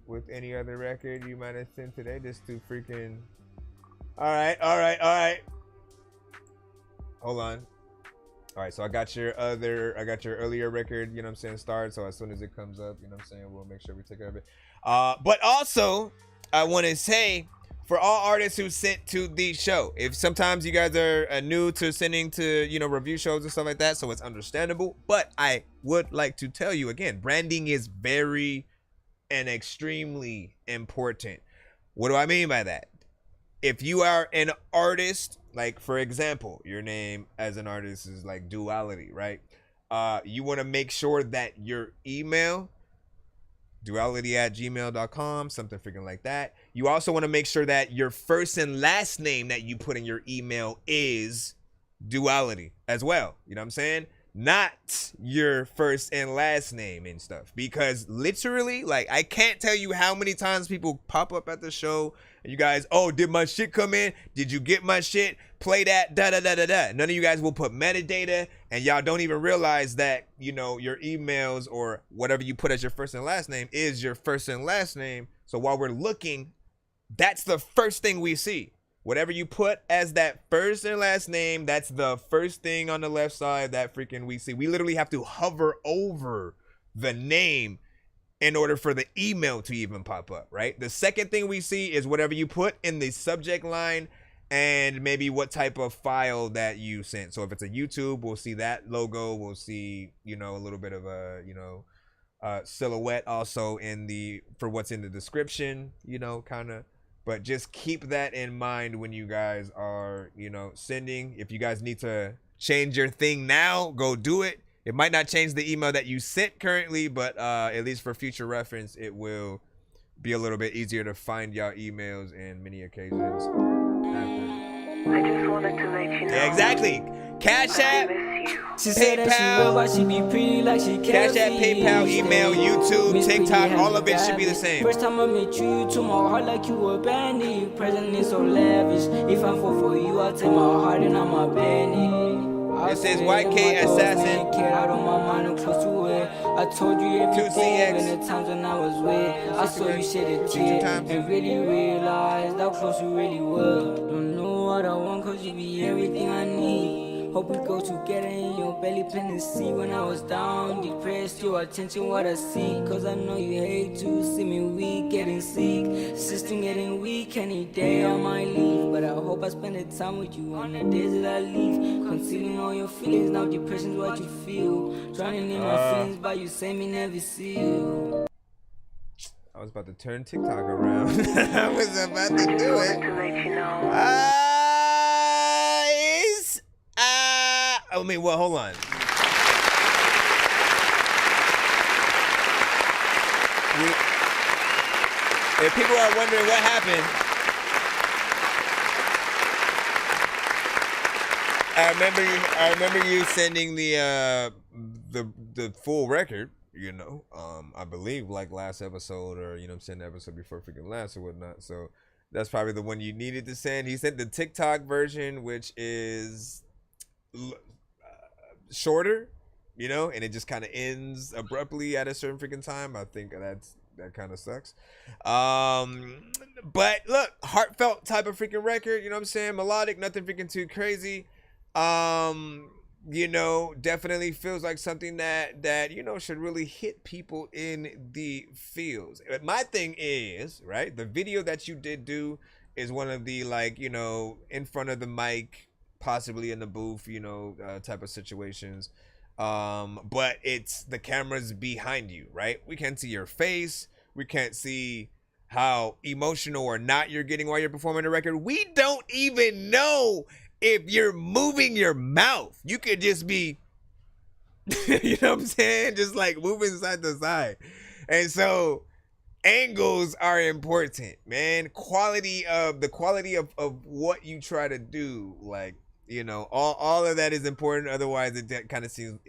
D: with any other record you might have sent today, just to freaking. All right. Hold on. All right, so I got your earlier record, you know what I'm saying, start. So as soon as it comes up, you know what I'm saying, we'll make sure we take care of it. But also, I want to say, for all artists who sent to the show, if sometimes you guys are new to sending to, you know, review shows and stuff like that, so it's understandable. But I would like to tell you again, branding is very and extremely important. What do I mean by that? If you are an artist, like for example, your name as an artist is like Duality, right? You want to make sure that your email, duality@gmail.com, something freaking like that. You also want to make sure that your first and last name that you put in your email is Duality as well. You know what I'm saying? Not your first and last name and stuff, because literally, like, I can't tell you how many times people pop up at the show and you guys, oh, did my shit come in? Did you get my shit? Play that, da da da da da. None of you guys will put metadata and y'all don't even realize that, you know, your emails or whatever you put as your first and last name is your first and last name. So while we're looking, that's the first thing we see. Whatever you put as that first and last name, that's the first thing on the left side that freaking we see. We literally have to hover over the name in order for the email to even pop up, right? The second thing we see is whatever you put in the subject line and maybe what type of file that you sent. So if it's a YouTube, we'll see that logo. We'll see, you know, a little bit of a, you know, silhouette also in the, for what's in the description, you know, kind of. But just keep that in mind when you guys are, you know, sending. If you guys need to change your thing now, go do it. It might not change the email that you sent currently, but at least for future reference, it will be a little bit easier to find y'all emails in many occasions.
O: I just wanted to let you know.
D: Yeah, exactly. Cash App, PayPal, Cash App, PayPal, email, YouTube, TikTok, all of it should be the same.
C: First time I met you, to my heart like you were bandit. Present is so lavish. If I fall for you, I'll take my heart and I'm a bandit.
D: It says YK Assassin.
C: Out of my mind, I'm close to it. I told you everything in the times when I was with. I saw you shed a tear and really realized how close you really were. Don't know what I want, cause you be everything I need. Hope we go together in your belly, planting seed. When I was down, depressed, your attention, what I see. Cause I know you hate to see me weak, getting sick. System getting weak, any day I might leave. But I hope I spend the time with you on the days that I leave. Concealing all your feelings, now depression's what you feel. Drowning in my feelings, but you say me never see you.
D: I was about to turn TikTok around. I was about to do it. I mean, well, hold on. If people are wondering what happened, I remember you sending the full record, you know. I believe like last episode, or you know, I'm saying the episode before freaking last or whatnot. So that's probably the one you needed to send. He sent the TikTok version, which is shorter, you know, and it just kind of ends abruptly at a certain freaking time. I think that kind of sucks. But look, heartfelt type of freaking record, you know what I'm saying? Melodic, nothing freaking too crazy. You know, definitely feels like something that you know should really hit people in the feels. My thing is, right, the video that you did do is one of the, like, you know, in front of the mic, possibly in the booth, you know, type of situations. But it's the camera's behind you, right? We can't see your face. We can't see how emotional or not you're getting while you're performing a record. We don't even know if you're moving your mouth. You could just be, you know what I'm saying? Just like moving side to side. And so angles are important, man. The quality of what you try to do, like, you know, all of that is important. Otherwise, it kind of seems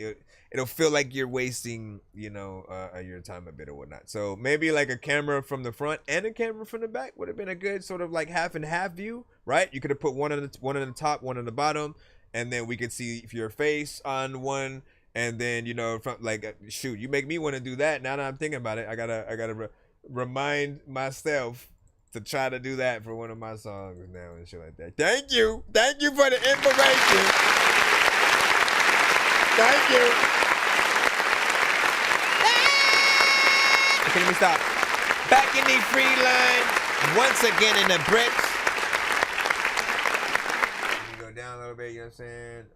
D: it'll feel like you're wasting, you know, your time a bit or whatnot. So maybe like a camera from the front and a camera from the back would have been a good sort of like half and half view, right? You could have put one on the top, one on the bottom, and then we could see your face on one, and then, you know, from like, shoot, you make me want to do that. Now that I'm thinking about it, I gotta remind myself to try to do that for one of my songs now and shit like that. Thank you for the information. Thank you. Okay, let me stop. Back in the free line once again in the bricks. Let me go down a little bit. You know what I'm saying?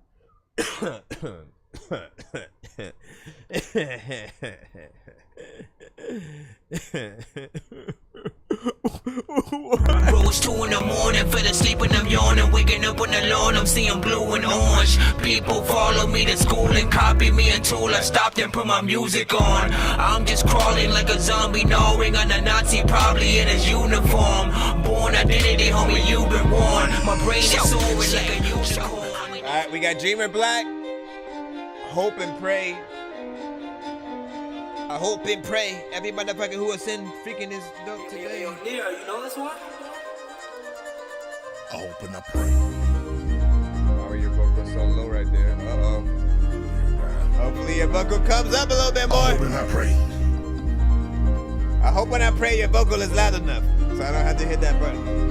P: Rose 2 in the morning, fell asleep when I'm yawning, waking up on the lawn, I'm seeing blue and orange. People follow me to school and copy me until I stopped and put my music on. I'm just crawling like a zombie, gnawing on a Nazi, probably in his uniform. Born identity, homie, you've been warned. My brain is soaring like a unicorn.
D: Alright, we got Dreamer Black, Hope and Pray. I hope and pray every motherfucker who will send freaking his dope today.
C: Yo, you know this one?
F: I hope and I pray.
D: Why were your vocals so low right there? Uh-oh. Hopefully your vocal comes up a little bit more.
F: I hope and I pray.
D: I hope when I pray your vocal is loud enough, so I don't have to hit that button.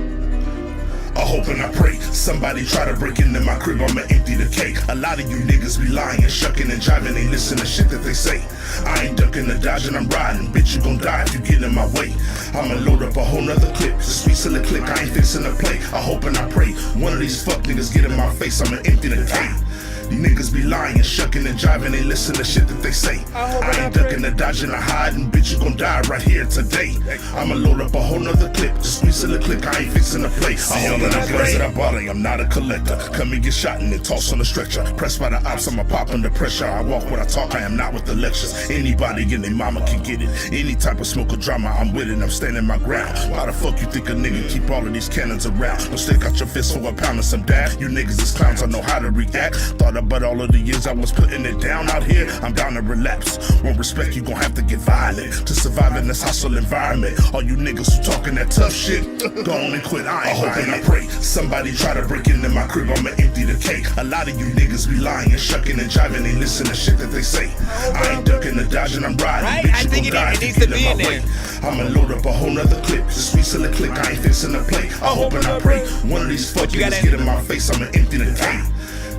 F: I hope and I pray somebody try to break into my crib, I'ma empty the cake. A lot of you niggas be lying, shucking and jiving, ain't listen to shit that they say. I ain't ducking or dodging, I'm riding. Bitch, you gon' die if you get in my way. I'ma load up a whole nother clip. The sweet silly click, I ain't fixing to play. I hope and I pray one of these fuck niggas get in my face, I'ma empty the cake. These niggas be lying, shucking and jiving, ain't listen to shit that they say. I ain't ducking or dodging or hiding, bitch, you gon' die right here today. I'ma load up a whole nother clip, just whistle a click, I ain't fixing to play. I hold on the guns that I bought, I'm not a collector. Come and get shot and then toss on the stretcher. Pressed by the ops, I'ma pop under pressure. I walk what I talk, I am not with the lectures. Anybody and their mama can get it. Any type of smoke or drama, I'm with it, I'm standing my ground. Why the fuck you think a nigga keep all of these cannons around? Don't stick out your fist for a pound of some dad. You niggas is clowns, I know how to react. Thought about all of the years I was putting it down out here, I'm down to relapse. Won't respect, you gon' have to get violent to survive in this hostile environment. All you niggas who talking that tough shit, go on and quit, I hope and I pray somebody try to break into my crib, I'ma empty the cake. A lot of you niggas be lying, shucking and jiving, ain't listen to shit that they say. I ain't ducking or dodging, I'm riding.
D: Right?
F: Bitch,
D: I think
F: you gon' die
D: it needs to be in there.
F: I'ma load up a whole nother clip, just whistle a click, I ain't fixing to play. I hope and I pray one of these fuck niggas get in my face, I'ma empty the cake.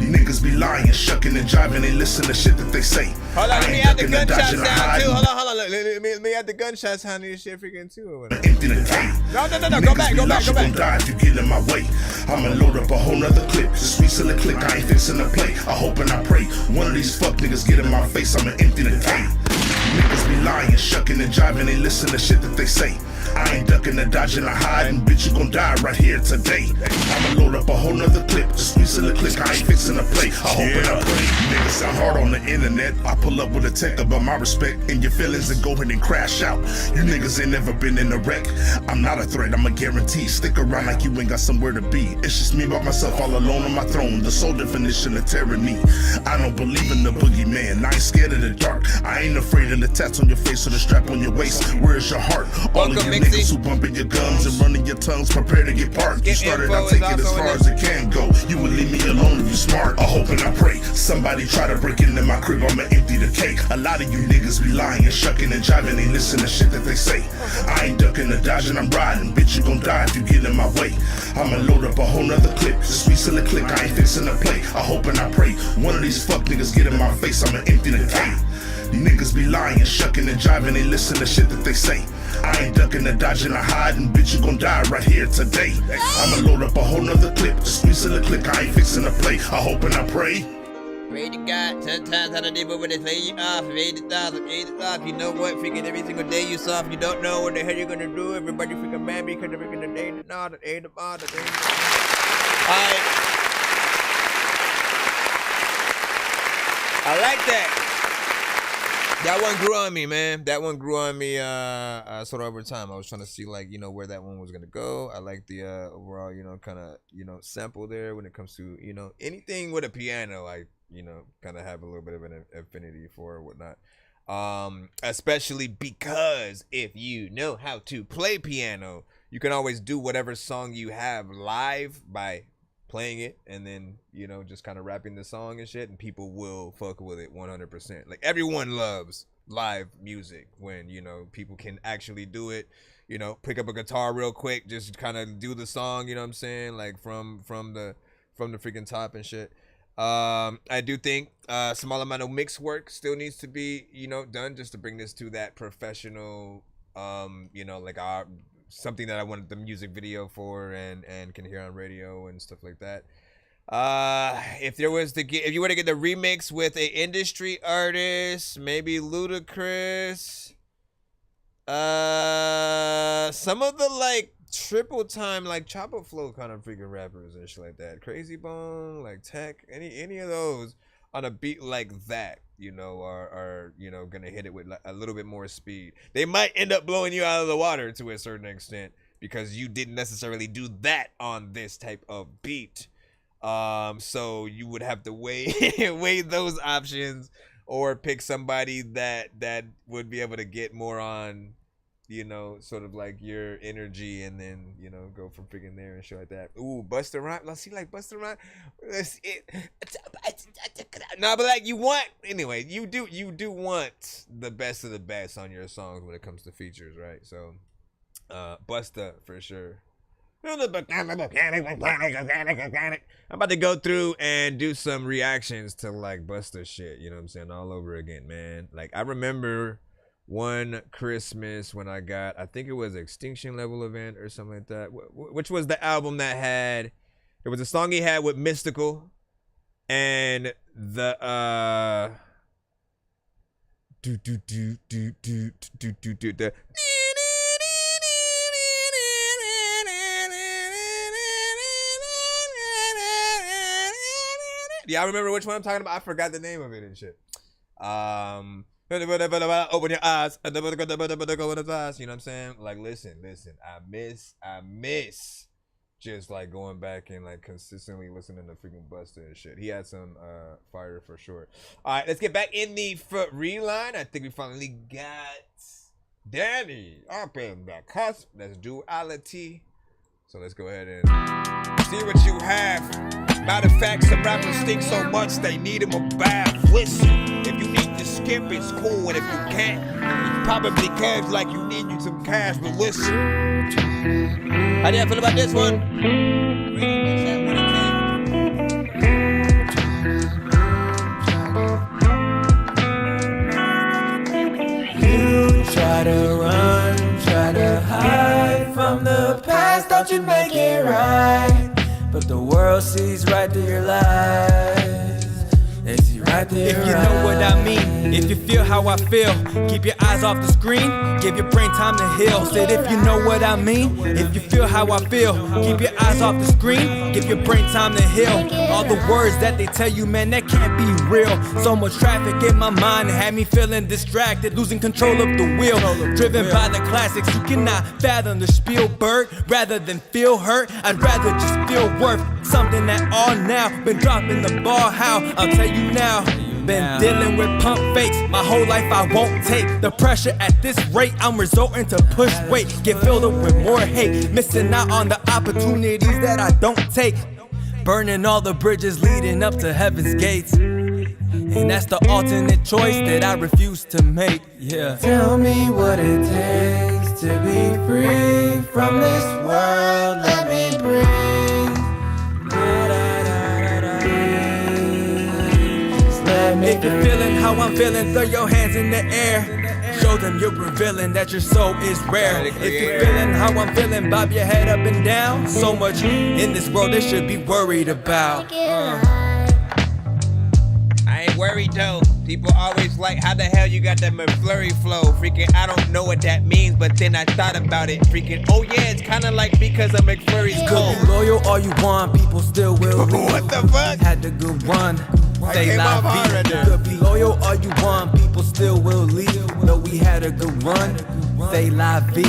F: These niggas be lying, shucking and jiving, ain't listen to shit that they say.
D: Hold on, let me add the gunshot sound too. Hold on. Let me add the gunshot sound in this shit freaking too. Or whatever.
F: Empty the cake.
D: No. Go back.
F: You gon' die if you get in my way. I'ma load up a whole nother clip. Just whistle a click, I ain't fixing to play. I hope and I pray one of these fuck niggas get in my face, I'ma empty the cake. Niggas be lying, shucking and jiving, ain't listen to shit that they say. I ain't ducking or dodging or hiding, bitch, you gon' die right here today. I'ma load up a whole nother clip, just whistle a click, I ain't fixing to play. I hope and I pray. Niggas sound hard on the internet. I pull up with a tech about my respect and your feelings and go ahead and crash out. You niggas ain't never been in a wreck. I'm not a threat, I'm a guarantee. Stick around like you ain't got somewhere to be. It's just me by myself all alone on my throne, the sole definition of tyranny. I don't believe in the boogeyman, I ain't scared of the dark. I ain't afraid of the tats on your face or the strap on your waist. Where's your heart? All of you niggas who bumping your gums and running your tongues, prepare to get parked. You started out taking as far as it can go. You would leave me alone if you smart. I hope and I pray somebody try to break into my crib, I'ma empty the cake. A lot of you niggas be lying, shucking and jiving, ain't listen to shit that they say. I ain't ducking or dodging, I'm riding. Bitch, you gon' die if you get in my way. I'ma load up a whole nother clip, just whistle a click, I ain't fixing to play. I hope and I pray one of these fuck niggas get in my face, I'ma empty the cake. These niggas be lying, shucking and jiving, ain't listen to shit that they say. I ain't ducking or dodging or hiding, bitch, you gon' die right here today. I'ma load up a whole nother clip, just whistle a click, I ain't fixing to play. I hope and I pray.
D: Pray to God, sometimes I don't even when they lay you off. You know what? Freaking every single day you soft. You don't know what the hell you're gonna do. Everybody freaking mad because they're freaking the day, the day. I like that. That one grew on me, man. That one grew on me sort of over time. I was trying to see, like, you know, where that one was going to go. I like the overall, you know, kind of, you know, sample there when it comes to, you know, anything with a piano, I, you know, kind of have a little bit of an affinity for or whatnot. Especially because if you know how to play piano, you can always do whatever song you have live by playing it and then, you know, just kind of rapping the song and shit, and people will fuck with it 100%. Like, everyone loves live music when, you know, people can actually do it, you know, pick up a guitar real quick, just kind of do the song, you know what I'm saying, like from the freaking top and shit. I do think small amount of mix work still needs to be, you know, done just to bring this to that professional, you know, like our something that I wanted the music video for and can hear on radio and stuff like that. If you were to get the remix with a industry artist, maybe Ludacris, some of the like triple time like chopper flow kind of freaking rappers and shit like that, Crazy Bone, like Tech, any of those on a beat like that, you know, are you know, gonna hit it with a little bit more speed. They might end up blowing you out of the water to a certain extent because you didn't necessarily do that on this type of beat. So you would have to weigh those options or pick somebody that would be able to get more on, you know, sort of like your energy, and then, you know, go from freaking there and shit like that. Ooh, Busta Rhymes. Let's see, like Busta Rhymes. No, but like you do want the best of the best on your songs when it comes to features, right? So, Busta for sure. I'm about to go through and do some reactions to like Busta shit, you know what I'm saying, all over again, man. Like I remember one Christmas when I think it was Extinction Level Event or something like that, which was the album that had, it was a song he had with Mystical, and the yeah, I remember which one I'm talking about. I forgot the name of it and shit. Open your eyes. You know what I'm saying? Like, listen. I miss just like going back and like consistently listening to freaking Busta and shit. He had some fire for sure. All right, let's get back in the free line. I think we finally got Danny up in the cusp. That's duality. So let's go ahead and see what you have. Matter of fact, some rappers stink so much they need him a bath. Listen, if you need to skip, it's cool. And if you can't, you probably can, like you need you some cash. But listen, how do you feel about this one?
C: You try to run, try to hide from the past, thought you'd make it right. But the world sees right through your lies. They see right through your eyes.
Q: If you know what I mean, if you feel how I feel, keep your eyes off the screen, give your brain time to heal. Said if you know what I mean, if you feel how I feel, keep your eyes off the screen, give your brain time to heal. All the words that they tell you, man, that can't be real. So much traffic in my mind had me feeling distracted, losing control of the wheel. Driven by the classics, you cannot fathom the Spielberg. Rather than feel hurt, I'd rather just feel worth something that all now. Been dropping the ball, how? I'll tell you now. Been dealing with pump fakes my whole life, I won't take the pressure at this rate. I'm resorting to push weight, get filled up with more hate, missing out on the opportunities that I don't take, burning all the bridges leading up to heaven's gates. And that's the alternate choice that I refuse to make. Yeah.
C: Tell me what it takes to be free from this world. Let me breathe.
Q: If you're feeling how I'm feeling, throw your hands in the air. Show them you're revealing that your soul is rare. If you're feeling how I'm feeling, bob your head up and down. So much in this world they should be worried about.
D: I ain't worried though. People always like, how the hell you got that McFlurry flow? Freaking, I don't know what that means, but then I thought about it. Freaking, oh yeah, it's kinda like because of McFlurry's cold.
Q: Could be loyal all you want, people still will leave.
D: What the fuck?
Q: Had the good run. Say la vie. Could be loyal all you want, people still will leave. Though we had a good run, say la vie.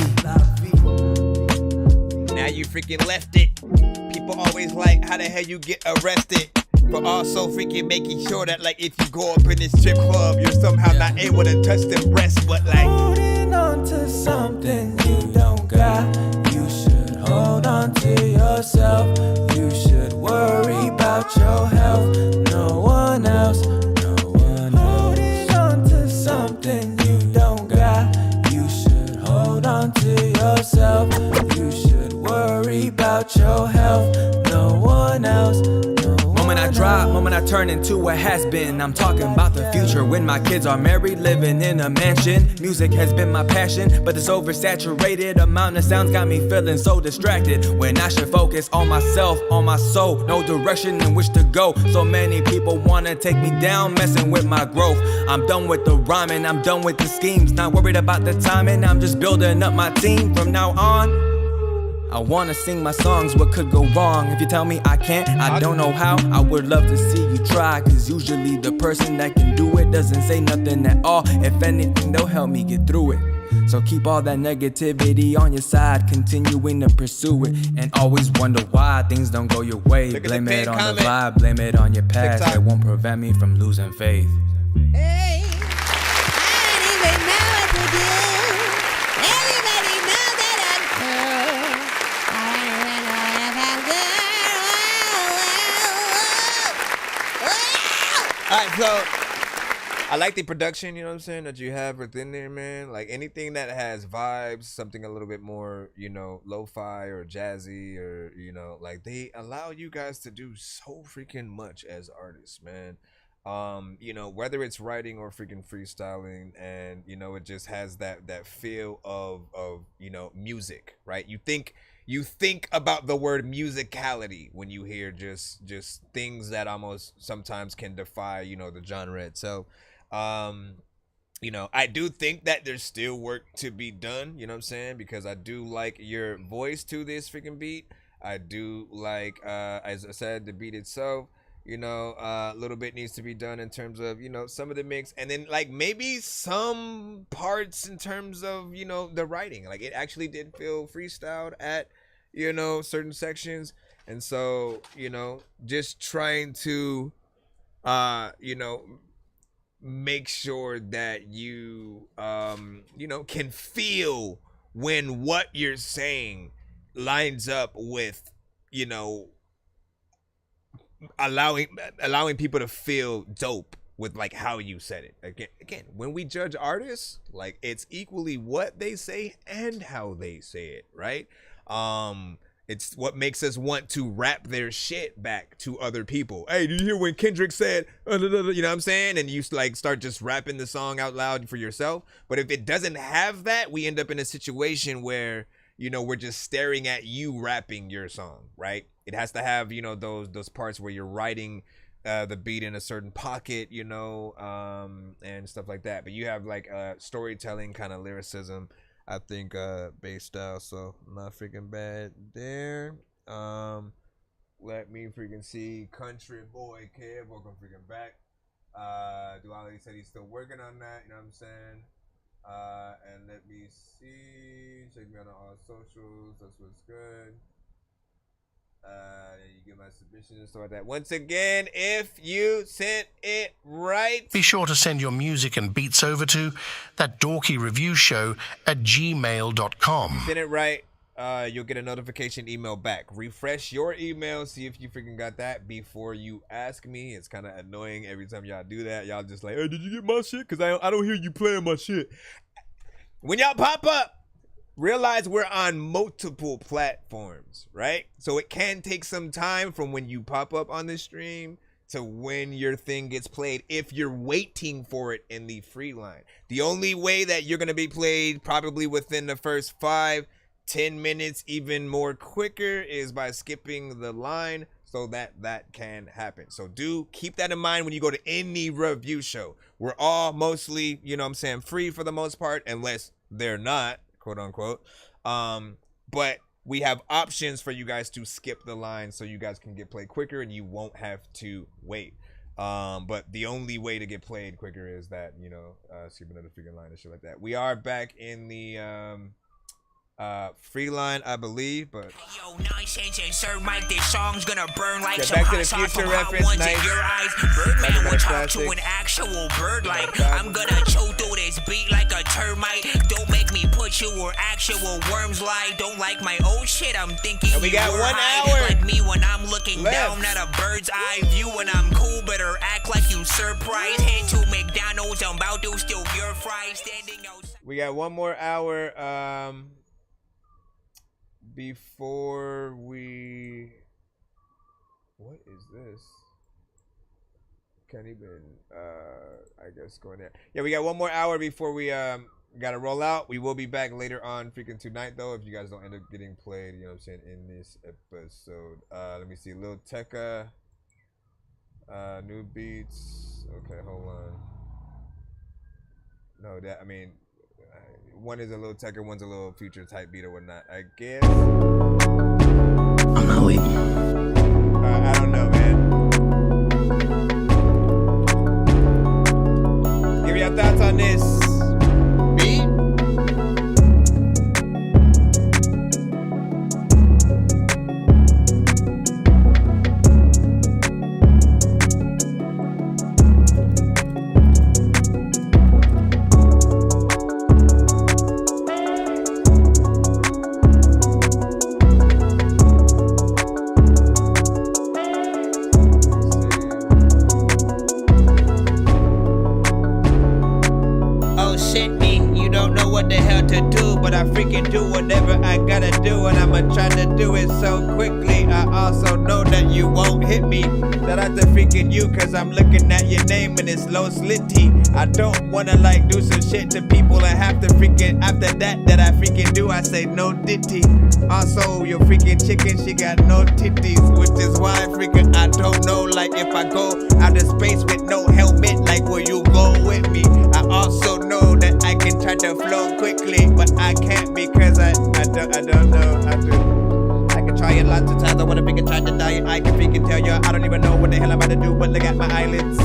D: Now you freaking left it. People always like, how the hell you get arrested? But also freaking making sure that like if you go up in this strip club, you're somehow not able to touch them breasts, but like
C: holding on to something you don't got. You should hold on to yourself. You should worry about your health. No one else. No one else. Holding on to something you don't got. You should hold on to yourself. You should worry about your health. No one else.
Q: Moment I drop, moment I turn into a has-been. I'm talking about the future when my kids are married, living in a mansion. Music has been my passion, but this oversaturated amount of sounds got me feeling so distracted. When I should focus on myself, on my soul, no direction in which to go. So many people wanna take me down, messing with my growth. I'm done with the rhyming, I'm done with the schemes. Not worried about the timing, I'm just building up my team from now on. I wanna sing my songs, what could go wrong? If you tell me I can't, I don't know how. I would love to see you try, cause usually the person that can do it doesn't say nothing at all. If anything, they'll help me get through it. So keep all that negativity on your side, continuing to pursue it, and always wonder why things don't go your way. Blame it on the vibe, blame it on your past. It won't prevent me from losing faith.
R: Hey, I don't even know what to do. Everybody
D: So I like the production, you know what I'm saying, that you have within there, man. Like anything that has vibes, something a little bit more, you know, lo-fi or jazzy, or, you know, like they allow you guys to do so freaking much as artists, man. You know, whether it's writing or freaking freestyling, and, you know, it just has that feel of, you know, music, right? You think about the word musicality when you hear just things that almost sometimes can defy, you know, the genre itself. You know, I do think that there's still work to be done, you know what I'm saying? Because I do like your voice to this freaking beat. I do like, as I said, the beat itself, you know, a little bit needs to be done in terms of, you know, some of the mix, and then like maybe some parts in terms of, you know, the writing. Like it actually did feel freestyled at, you know, certain sections. And so, you know, just trying to, you know, make sure that you, you know, can feel when what you're saying lines up with, you know, allowing people to feel dope with like how you said it. Again, when we judge artists, like it's equally what they say and how they say it, right? It's what makes us want to rap their shit back to other people. Hey, did you hear when Kendrick said, you know what I'm saying? And you like start just rapping the song out loud for yourself. But if it doesn't have that, we end up in a situation where, you know, we're just staring at you rapping your song, right? It has to have, you know, those parts where you're writing the beat in a certain pocket, you know, and stuff like that. But you have like storytelling kind of lyricism, I think, bass style, so not freaking bad there. Let me freaking see. Country Boy Kev, welcome freaking back. Duality said he's still working on that, you know what I'm saying? And let me see. Check me out on all socials. That's what's good. You get my submission and stuff like that. Once again, if you sent it right,
B: be sure to send your music and beats over to ThatDorkyReviewShow at gmail.com.
D: Send it right, you'll get a notification email back. Refresh your email, see if you freaking got that before you ask me. It's kind of annoying every time y'all do that. Y'all just like, hey, did you get my shit? Because I don't hear you playing my shit. When y'all pop up, realize we're on multiple platforms, right? So it can take some time from when you pop up on the stream to when your thing gets played if you're waiting for it in the free line. The only way that you're going to be played probably within the first 5-10 minutes, even more quicker, is by skipping the line, so that can happen. So do keep that in mind when you go to any review show. We're all mostly, you know what I'm saying, free for the most part, unless they're not, quote unquote. But we have options for you guys to skip the line so you guys can get played quicker and you won't have to wait. But the only way to get played quicker is that, you know, skipping another freaking line and shit like that. We are back in the free line, I believe, but
P: yo, Nonsenze and Sir Mike, this song's gonna burn like some
D: Back to
P: hot
D: the
P: sauce
D: Future
P: from
D: reference,
P: hot ones
D: nice.
P: in your eyes. Birdman will talk to
D: classic.
P: an actual bird like I'm gonna chew through this beat like a termite. Don't make me put you where actual worms lie. Don't like my old shit, I'm thinking
D: And we got
P: you were
D: 1
P: high.
D: hour
P: Like me when I'm looking
D: left.
P: down at a bird's eye view. When I'm cool, better act like you surprised. Head to McDonald's, I'm about to steal your fries. Standing outside.
D: we got 1 more hour before we, what is this? Can't even I guess go in there. Yeah, we got 1 more hour before we gotta roll out. We will be back later on freaking tonight though, if you guys don't end up getting played, you know what I'm saying, in this episode. Let me see. Lil Tecca, new beats. Okay, hold on. No, that, I mean, one is a little Tecca, one's a little Future type beat or whatnot, I guess.
C: I'm not waiting.
D: I don't know, man. Give me your thoughts on this beat.
K: what the hell to do, but I freaking do whatever I gotta do, and I'ma try to do it so quickly. I also know that you won't hit me. Shout out to freaking you, cause I'm looking at your name and it's Los Litty. I don't wanna like do some shit to people and have to freaking, after that I freaking do, I say no ditty. Also, your freaking chicken, she got no titties, which is why freaking I don't know, like if I go out of space with no helmet, like will you go with me? I also know that I can try to flow quickly, but I can't because I don't know how to. I can try it lots of times, I wanna freaking try to die. I can freaking tell you, I don't even know what the hell I'm about to do, but look at my eyelids.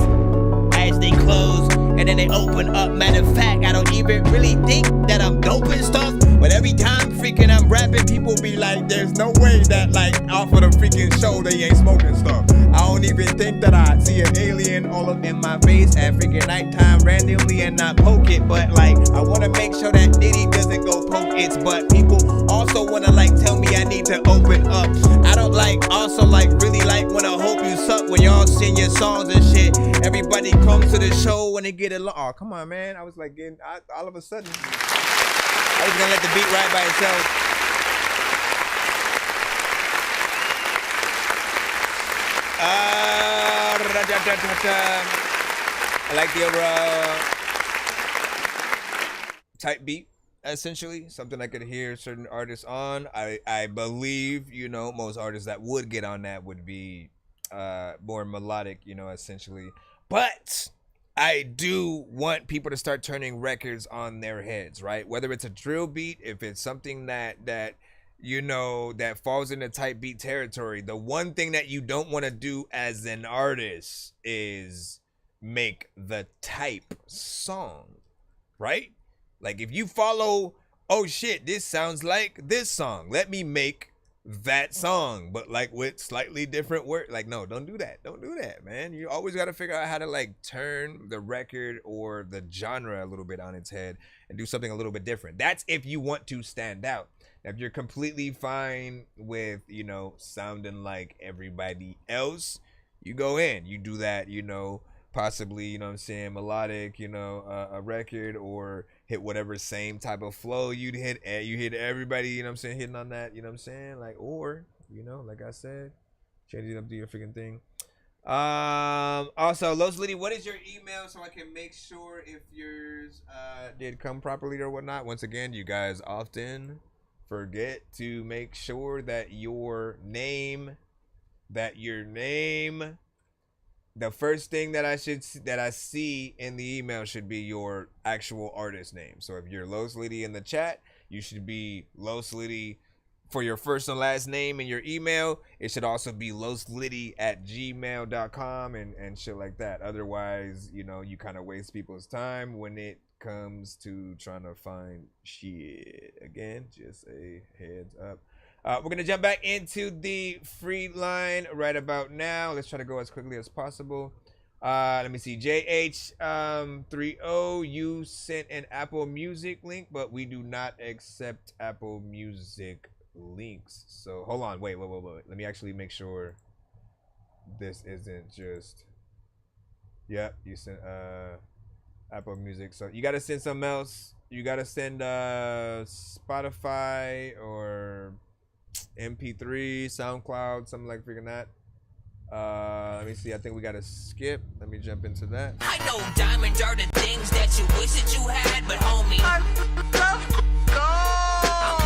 K: As they close, and then they open up. Matter of fact, I don't even really think that I'm dope and stuff, but every time freaking I'm rapping, people be like, there's no way that like off of the freaking show they ain't smoking stuff. I don't even think that I see an alien all up in my face at freaking nighttime randomly and not poke it, but like I wanna make sure that Diddy doesn't go poke its butt. People also wanna like tell me I need to open up. I don't like also like really like wanna hope you suck when y'all sing your songs and shit. Everybody comes to the show when they get along. Oh, come on, man. I was like getting, all of a sudden, I was gonna let the beat ride by itself. I like the overall type beat, essentially. Something I could hear certain artists on. I believe, you know, most artists that would get on that would be more melodic, you know, essentially. But I do want people to start turning records on their heads, right? Whether it's a drill beat, if it's something that you know, that falls into type beat territory, the one thing that you don't want to do as an artist is make the type song, right? Like if you follow, oh shit, this sounds like this song, let me make that song, but like with slightly different words. Like, no, don't do that. Don't do that, man. You always got to figure out how to like turn the record or the genre a little bit on its head and do something a little bit different. That's if you want to stand out. Now, if you're completely fine with, you know, sounding like everybody else, you go in, you do that, you know, possibly, you know what I'm saying, melodic, you know, a record, or hit whatever same type of flow you hit everybody, you know what I'm saying, hitting on that, you know what I'm saying, like, or, you know, like I said, change it up to your freaking thing. Also, Los Liddy, what is your email so I can make sure if yours did come properly or whatnot? Once again, you guys often forget to make sure that your name, the first thing that I see in the email should be your actual artist name. So if you're Los Liddy in the chat, you should be Los Liddy for your first and last name in your email. It should also be losliddy@gmail.com and shit like that. Otherwise, you know, you kind of waste people's time when it comes to trying to find shit. Again, just a heads up. We're gonna jump back into the free line right about now. Let's try to go as quickly as possible. Let me see. JH30, you sent an Apple Music link, but we do not accept Apple Music links. So hold on, wait. Let me actually make sure this isn't just. Yep, you sent Apple Music. So you gotta send something else. You gotta send Spotify or MP3, SoundCloud, something like freaking that. Let me see. I think we gotta skip. Let me jump into that.
P: I know diamonds are the things that you wish that you had, but homie, I'm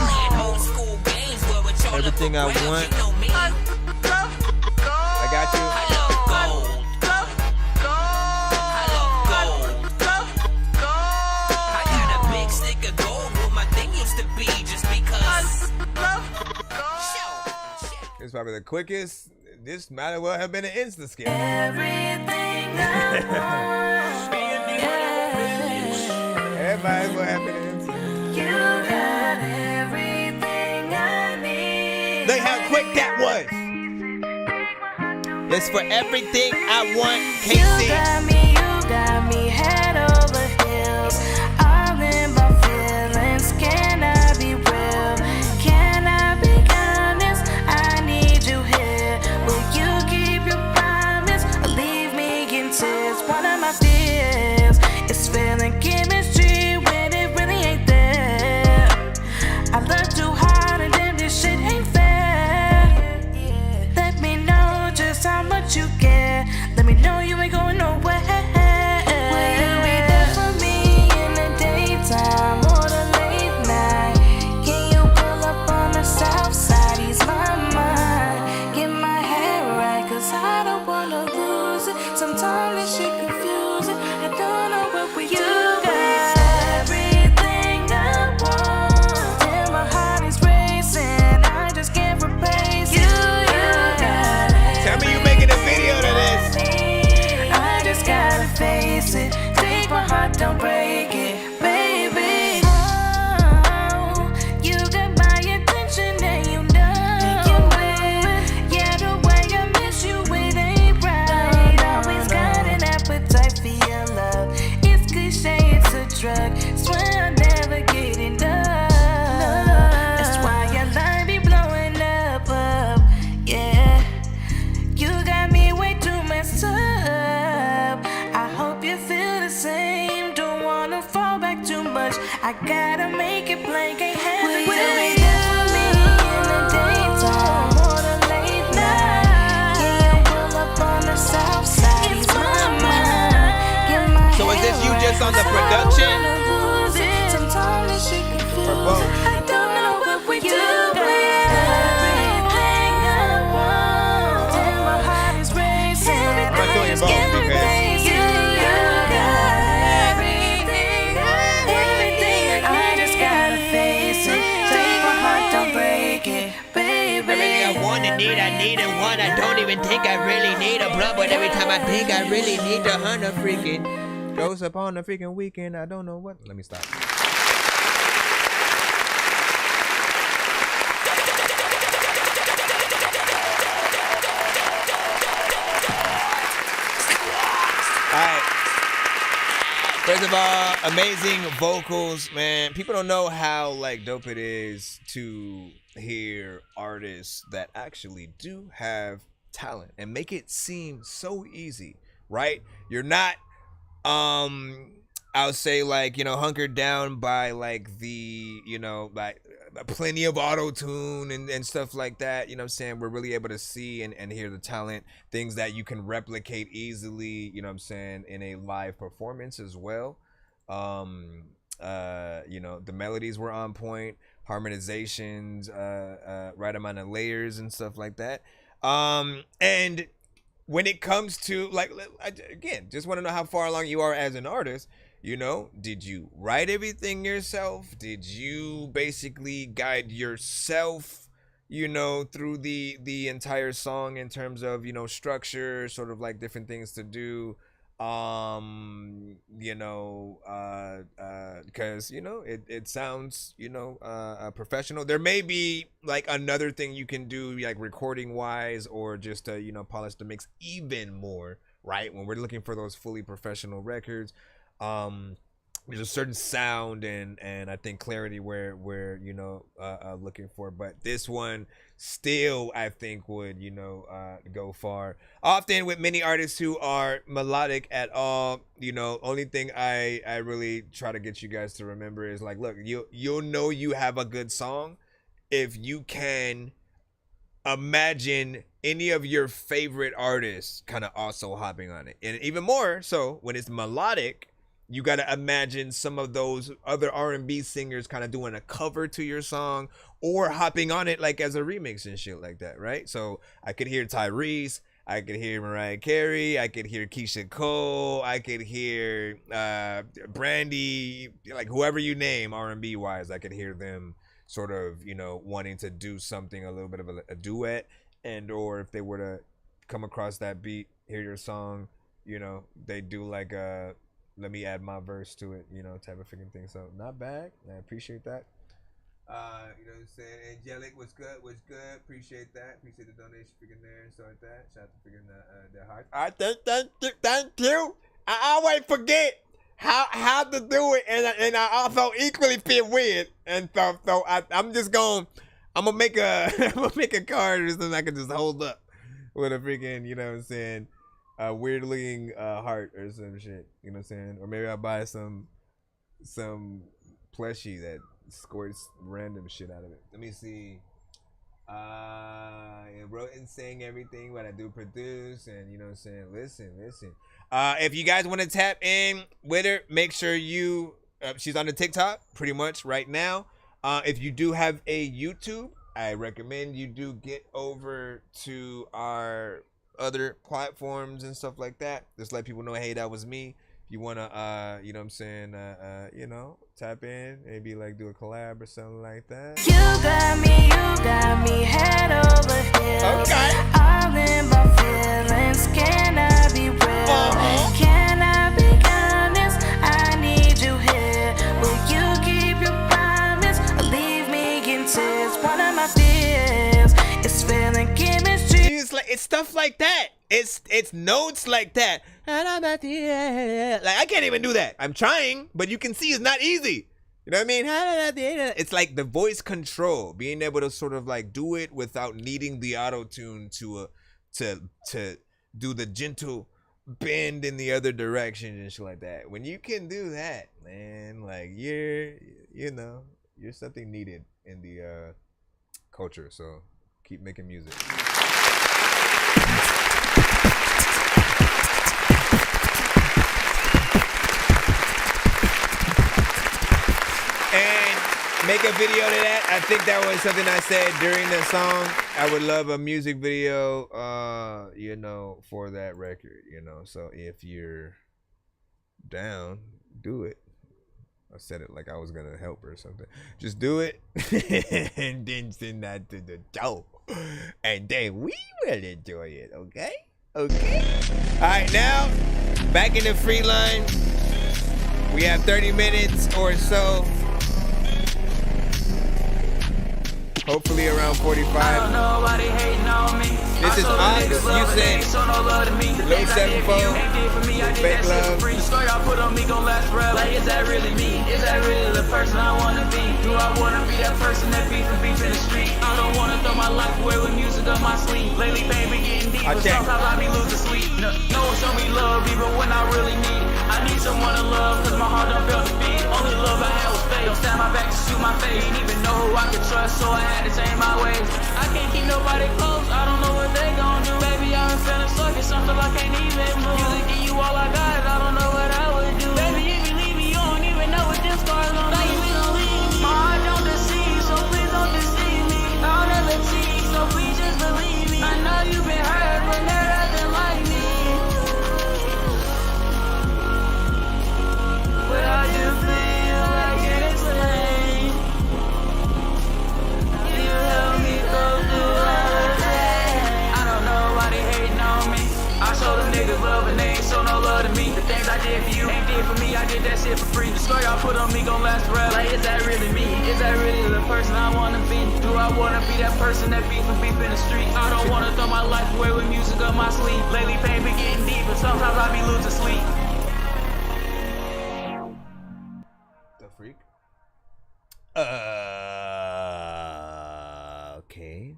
P: playing old school games where it's all
K: everything I want.
P: You know me.
K: I got you.
P: I love gold. I love gold. I got a big stick of gold where my thing used to be just because.
K: It's probably the quickest. This might as well have been an Insta skip.
E: Everything I want.
K: Everybody will have been an Insta.
E: You got everything I need.
K: Look how quick that was. It's for everything I want, KC.
E: You got me head over heels. All in my feelings. Can I be real? Can I be honest? I need you here. Will you keep your promise or leave me in tears? One of my fears is feeling chemistry when it really ain't there. make it plain, can't have it. Will be there for me in the daytime or the late night. Can you pull up on the south side? It's my mind. Get my
K: So is this you just on the production?
E: Sometimes it's shit confused.
K: Or both?
E: I don't know what we do, but everything I want. And my heart is racing.
K: I'm not doing both because
E: You got everything. I just gotta face it. Take my heart, don't break it, baby.
K: everything I want and need, I need and want. I don't even think I really need a blunt, but every time I think I really need to hunt a freaking goes up on the freaking weekend. I don't know what. Let me stop. Alright. First of all, amazing vocals, man. People don't know how like dope it is to hear artists that actually do have talent and make it seem so easy, right? You're not I would say like, you know, hunkered down by like the, you know, like plenty of auto-tune and stuff like that. You know what I'm saying? We're really able to see and hear the talent, things that you can replicate easily, you know what I'm saying, in a live performance as well. You know, the melodies were on point, harmonizations, right amount of layers and stuff like that. And when it comes to like, again, just want to know how far along you are as an artist. You know, did you write everything yourself? Did you basically guide yourself, you know, through the entire song in terms of, you know, structure, sort of like different things to do? You know, because, you know, it sounds, you know, professional. There may be like another thing you can do, like recording wise, or just to, you know, polish the mix even more, right? When we're looking for those fully professional records, there's a certain sound and I think clarity where you know, looking for, but this one still I think would, you know, go far. Often with many artists who are melodic at all, you know, only thing I really try to get you guys to remember is like, look, you'll know you have a good song if you can imagine any of your favorite artists kind of also hopping on it, and even more so when it's melodic. You got to imagine some of those other R&B singers kind of doing a cover to your song or hopping on it like as a remix and shit like that, right? So I could hear Tyrese, I could hear Mariah Carey, I could hear Keisha Cole, I could hear Brandy, like whoever you name R&B wise, I could hear them sort of, you know, wanting to do something, a little bit of a duet, and or if they were to come across that beat, hear your song, you know, they do like a let me add my verse to it, you know, type of freaking thing. So not bad. I appreciate that. You know what I'm saying? Angelic, what's good? What's good? Appreciate that. Appreciate the donation freaking there and stuff like that. Shout out to freaking their heart. All right, thank you. I always forget how to do it, and I also equally feel weird. And so I'm just going. I'm gonna make a card or something I can just hold up with a freaking, you know what I'm saying, weirdling heart or some shit, you know what I'm saying? Or maybe I'll buy some plushie that squirts random shit out of it. Let me see. I wrote and sang everything, but I do produce, and you know what I'm saying? Listen. If you guys want to tap in with her, make sure you she's on the TikTok pretty much right now. If you do have a YouTube, I recommend you do get over to our other platforms and stuff like that. Just let people know, hey, that was me. If you wanna you know what I'm saying, you know, tap in, maybe like do a collab or something like that.
E: You got me head over heels.
K: Okay.
E: All in my feelings. Can I be real? Can I be honest? I need you here. Will you keep your promise or leave me in tears? One of my fears is feeling chemistry.
K: It's stuff like that. It's notes like that. Like I can't even do that. I'm trying, but you can see it's not easy. You know what I mean? It's like the voice control, being able to sort of like do it without needing the auto tune to do the gentle bend in the other direction and shit like that. When you can do that, man, like you're
D: you're something needed in the culture. So keep making music. And make a video to that. I think that was something I said during the song. I would love a music video, you know, for that record, you know. So if you're down, do it. I said it like I was gonna help or something. Just do it and then send that to the show. And then we will enjoy it, okay? Okay? Alright, now back in the free line. We have 30 minutes or so. Hopefully around 45. This is Ox, you said Lil 7-Fold, Fake Love.
C: The scar y'all put on me gon' last forever. Like, is that really me? Is that really the person I wanna be? Do I wanna be that person that beef in the street? I don't wanna throw my life away with music up my sleeve. Lately, baby, getting deeper. Sometimes I be losing sleep. No one show me love even when I really need it. I need someone to love cause my heart don't feel defeated. Only love I had was fake. Don't stand my back to shoot my face. Ain't even know who I could trust, so I had to change my ways. I can't keep nobody close. I don't know what they gon' do. Baby, I'm feeling stuck. It's something I can't even move. Music give you all I got. I don't know what I would do. Baby, if you leave me, you don't even know what this car's on. Like, we gon' leave me. My heart don't deceive, so please don't deceive me. I'll never cheat, so please just believe me. I know you've been hurt, but there's nothing like me. But I just feel I can't explain. You help me go through all of that. I don't know why they hating on me. I show them niggas love and they ain't show no love to me. The things I did for you ain't did for me. I did that shit for free. The scar y'all put on me gon' last forever. Like, is that really me? Is that really the person I wanna be? Do I wanna be that person that beef in the street? I don't wanna throw my life away with music up my sleeve. Lately pain been getting deeper. Sometimes I be losing sleep.
D: The freak. Okay.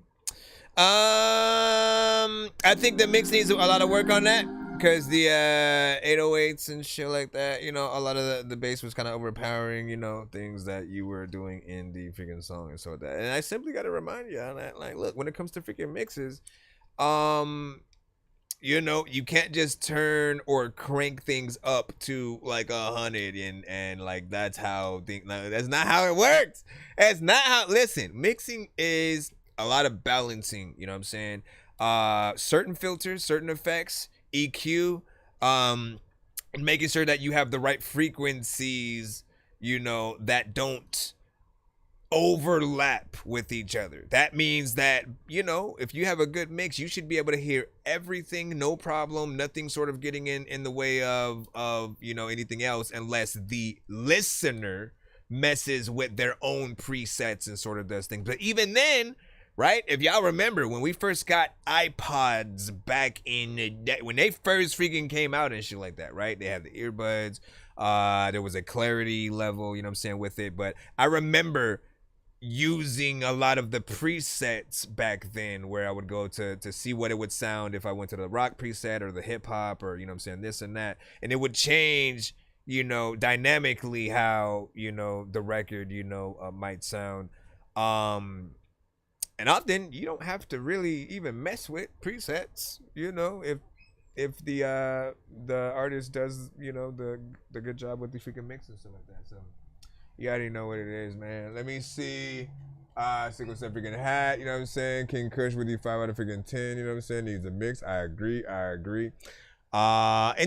D: I think the mix needs a lot of work on that because the 808s and shit like that, you know, a lot of the bass was kind of overpowering, you know, things that you were doing in the freaking song and so that. And I simply got to remind you on that, like, look, when it comes to freaking mixes, you know, you can't just turn or crank things up to like 100 and like that's how things. No, that's not how it works. That's not how. Listen, mixing is a lot of balancing. You know what I'm saying? Certain filters, certain effects, EQ, making sure that you have the right frequencies. You know, that don't overlap with each other. That means that, you know, if you have a good mix, you should be able to hear everything, no problem, nothing sort of getting in the way of you know, anything else, unless the listener messes with their own presets and sort of does things. But even then, right, if y'all remember when we first got iPods back in the day, when they first freaking came out and shit like that, right, they had the earbuds, there was a clarity level, you know what I'm saying, with it. But I remember using a lot of the presets back then where I would go to see what it would sound if I went to the rock preset or the hip hop or, you know what I'm saying, this and that, and it would change, you know, dynamically how, you know, the record, you know, might sound. And often you don't have to really even mess with presets, you know, if the artist does, you know, the good job with the freaking mix and stuff like that. So you already know what it is, man. Let me see. Sickle Set freaking hat, you know what I'm saying? King Kush with you 5 out of freaking 10, you know what I'm saying? Needs a mix. I agree. In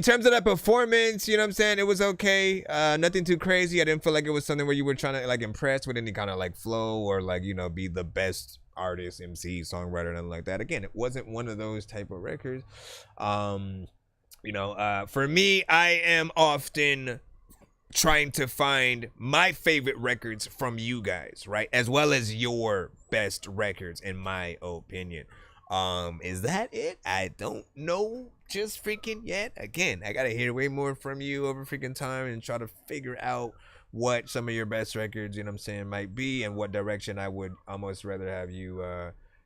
D: terms of that performance, you know what I'm saying? It was okay. Nothing too crazy. I didn't feel like it was something where you were trying to like impress with any kind of like flow or like, you know, be the best artist, MC, songwriter, nothing like that. Again, it wasn't one of those type of records. You know, for me, I am often trying to find my favorite records from you guys, right? As well as your best records, in my opinion. Is that it? I don't know just freaking yet. Again, I gotta hear way more from you over freaking time and try to figure out what some of your best records, you know what I'm saying, might be and what direction I would almost rather have you,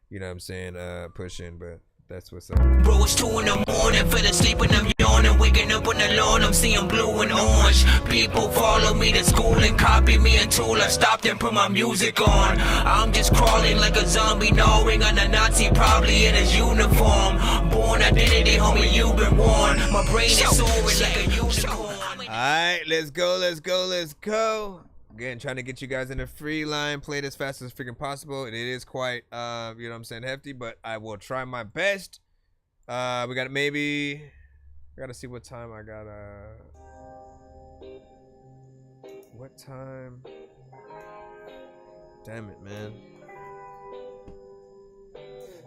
D: you know what I'm saying, push in. But that's what's up.
P: Bro, it's 2 in the morning, fell asleep when I'm yawning. yawning, waking up on the lawn, I'm seeing blue and orange. People follow me to school and copy me until I stopped and put my music on. I'm just crawling like a zombie, gnawing on a Nazi, probably in his uniform. Born identity, homie, you've been warned. My brain is soaring like a unicorn.
D: Alright, let's go. Again, trying to get you guys in the free line. Play it as fast as freaking possible. And it is quite, you know what I'm saying, hefty, but I will try my best. We got maybe, I gotta see what time I got, what time? Damn it, man.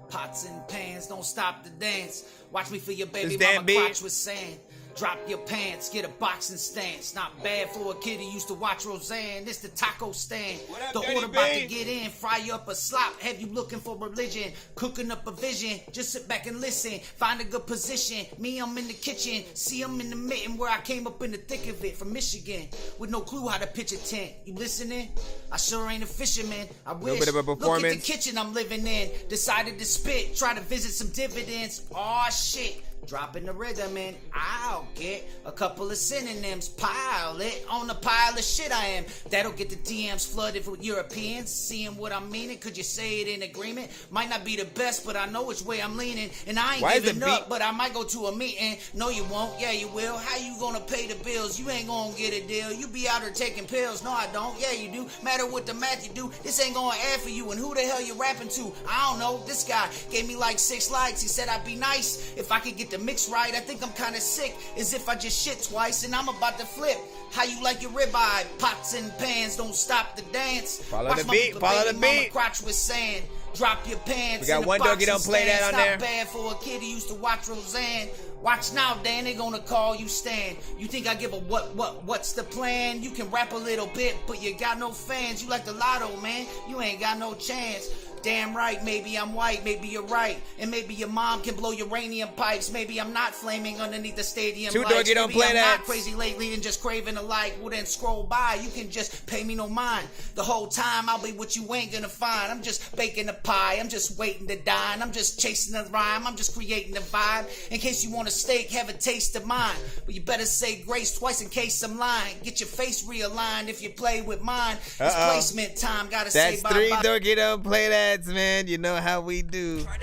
R: Pots and pans, don't stop the dance. Watch me for your baby
D: This damn
R: mama
D: beat.
R: crotch with sand. Drop your pants, get a boxing stance. Not bad for a kid who used to watch Roseanne. This the taco stand. The order about to get in. Fry up a slop. Have you looking for religion? Cooking up a vision. Just sit back and listen. Find a good position. Me, I'm in the kitchen. See, I'm in the mitten where I came up in the thick of it. From Michigan. With no clue how to pitch a tent. You listening? I sure ain't a fisherman. I wish.
D: bit of a
R: Look at the
D: performance.
R: kitchen I'm living in. Decided to spit. Try to visit some dividends. Aw, shit. Dropping the rhythm and I'll get a couple of synonyms. Pile it on a pile of shit I am. That'll get the DMs flooded with Europeans. Seeing what I'm meaning, could you say it in agreement? Might not be the best, but I know which way I'm leaning. And I ain't giving up, but I might go to a meeting. No, you won't. Yeah, you will. How you gonna pay the bills? You ain't gonna get a deal. You be out here taking pills. No, I don't. Yeah, you do. Matter what the math you do. This ain't gonna add for you. And who the hell you rapping to? I don't know. This guy gave me like 6 likes. He said I'd be nice if I could get the mix right. I think I'm kinda sick, as if I just shit twice, and I'm about to flip. How you like your ribeye? Pots and pans, don't stop the dance.
D: Follow the beat, follow the beat.
R: Crotch with sand. Drop your pants.
D: We got one doggy, don't play that on there.
R: Not bad for a kid who used to watch Roseanne. Watch now, Dan, they gonna call you Stan. You think I give a what's the plan? You can rap a little bit, but you got no fans. You like the lotto, man. You ain't got no chance. Damn right, maybe I'm white, maybe you're right. And maybe your mom can blow uranium pipes. Maybe I'm not flaming underneath the stadium
D: Two
R: lights.
D: doggy, don't
R: Maybe
D: play
R: I'm
D: that.
R: not crazy lately and just craving a like. Well then scroll by, you can just pay me no mind. The whole time I'll be what you ain't gonna find. I'm just baking a pie, I'm just waiting to dine. I'm just chasing the rhyme, I'm just creating the vibe. In case you want a steak, have a taste of mine. But you better say grace twice in case I'm lying. Get your face realigned if you play with mine. It's placement time, gotta
D: That's
R: say
D: three
R: bye-bye.
D: doggy, don't play that, man. You know how we do.
P: When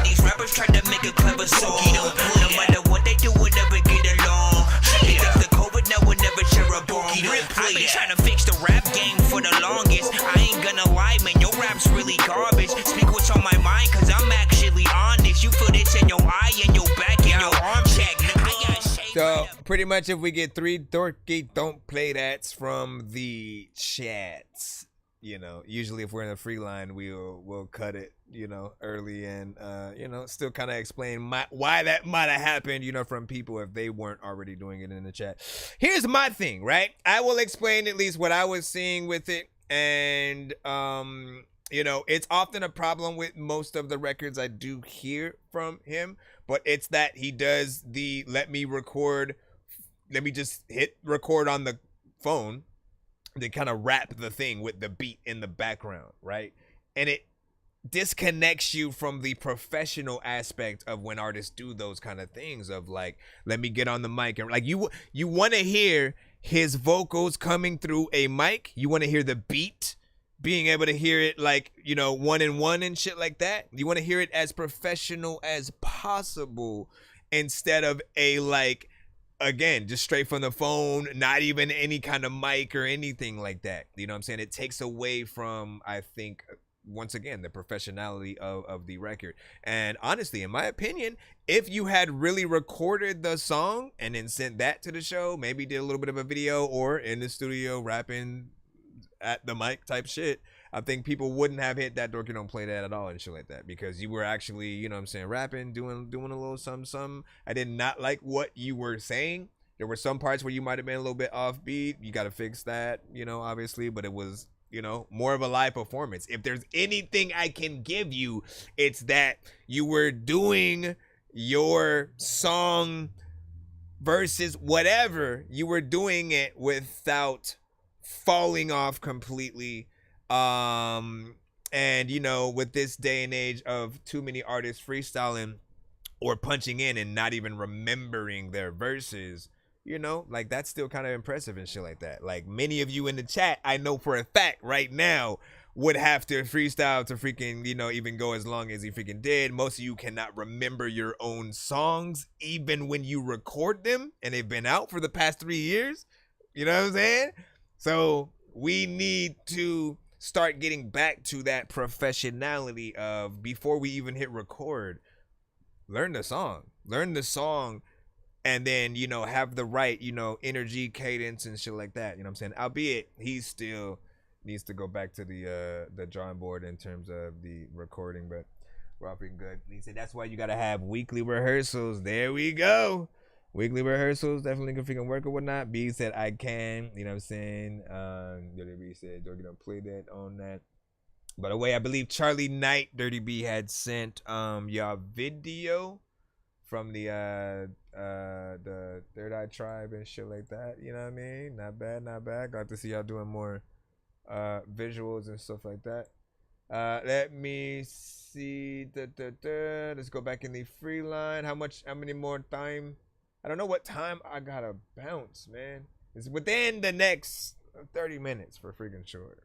P: these rappers try to make a clever song, no matter what they do, we'll never get along. They think the COVID now will never share a bomb. I've been trying to fix the rap game for the longest. I ain't gonna lie, man, your rap's really garbage. Speak what's on my mind, cause I'm actually honest. You feel this in your eye and your back and your arm check.
D: So pretty much if we get 3 dorky don't play that's from the chats, you know, usually if we're in a free line, we'll cut it, you know, early and, you know, still kind of explain why that might have happened, you know, from people if they weren't already doing it in the chat. Here's my thing, right? I will explain at least what I was seeing with it. And, you know, it's often a problem with most of the records I do hear from him, but it's that he does the let me just hit record on the phone. They kind of rap the thing with the beat in the background, right? And it disconnects you from the professional aspect of when artists do those kind of things of like, let me get on the mic and like you want to hear his vocals coming through a mic. You want to hear the beat, being able to hear it like, you know, 1-in-1 and shit like that. You want to hear it as professional as possible instead of a like, again, just straight from the phone, not even any kind of mic or anything like that. You know what I'm saying? It takes away from, I think, once again, the professionality of the record. And honestly, in my opinion, if you had really recorded the song and then sent that to the show, maybe did a little bit of a video or in the studio rapping at the mic type shit, I think people wouldn't have hit that dorky don't play that at all and shit like that, because you were actually, you know what I'm saying, rapping, doing a little something. I did not like what you were saying. There were some parts where you might have been a little bit offbeat. You got to fix that, you know, obviously, but it was, you know, more of a live performance. If there's anything I can give you, it's that you were doing your song versus whatever, you were doing it without falling off completely. And you know, with this day and age of too many artists freestyling, or punching in and not even remembering their verses, you know, like that's still kind of impressive and shit like that. Like many of you in the chat, I know for a fact right now would have to freestyle to freaking, you know, even go as long as he freaking did. Most of you cannot remember your own songs even when you record them and they've been out for the past 3 years. You know what I'm saying? So we need to start getting back to that professionality of before we even hit record, learn the song, and then, you know, have the right, you know, energy, cadence, and shit like that. You know what I'm saying? Albeit he still needs to go back to the drawing board in terms of the recording, but we're all freaking good. He said that's why you gotta have weekly rehearsals. There we go. Weekly rehearsals definitely can freaking work or whatnot. B said I can. You know what I'm saying? Dirty B said Dorky don't play that on that. By the way, I believe Charlie Knight, Dirty B had sent y'all video from the Third Eye Tribe and shit like that. You know what I mean? Not bad, not bad. Glad to see y'all doing more visuals and stuff like that. Let me see. Let's go back in the free line. How many more time? I don't know what time I gotta bounce, man. It's within the next 30 minutes for freaking sure.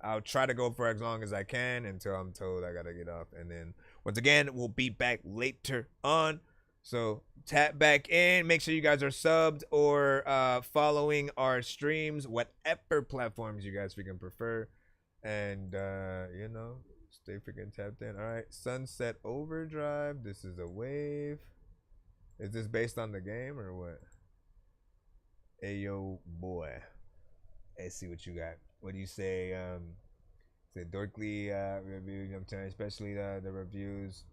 D: I'll try to go for as long as I can until I'm told I gotta get off, and then once again we'll be back later on. So tap back in. Make sure you guys are subbed or following our streams, whatever platforms you guys freaking prefer, and you know, stay freaking tapped in. All right, Sunset Overdrive. This is a wave. Is this based on the game or what? Ayo boy. Let's see what you got. What do you say? Say Dorky review. You know what I'm saying? Especially the reviews.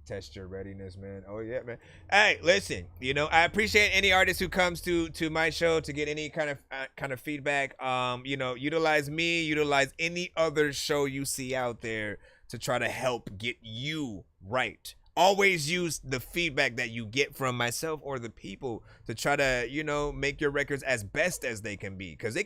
D: Test your readiness, man. Oh yeah, man. Hey, listen. You know, I appreciate any artist who comes to my show to get any kind of feedback. You know, utilize me, utilize any other show you see out there to try to help get you right. Always use the feedback that you get from myself or the people to try to, you know, make your records as best as they can be. Cause you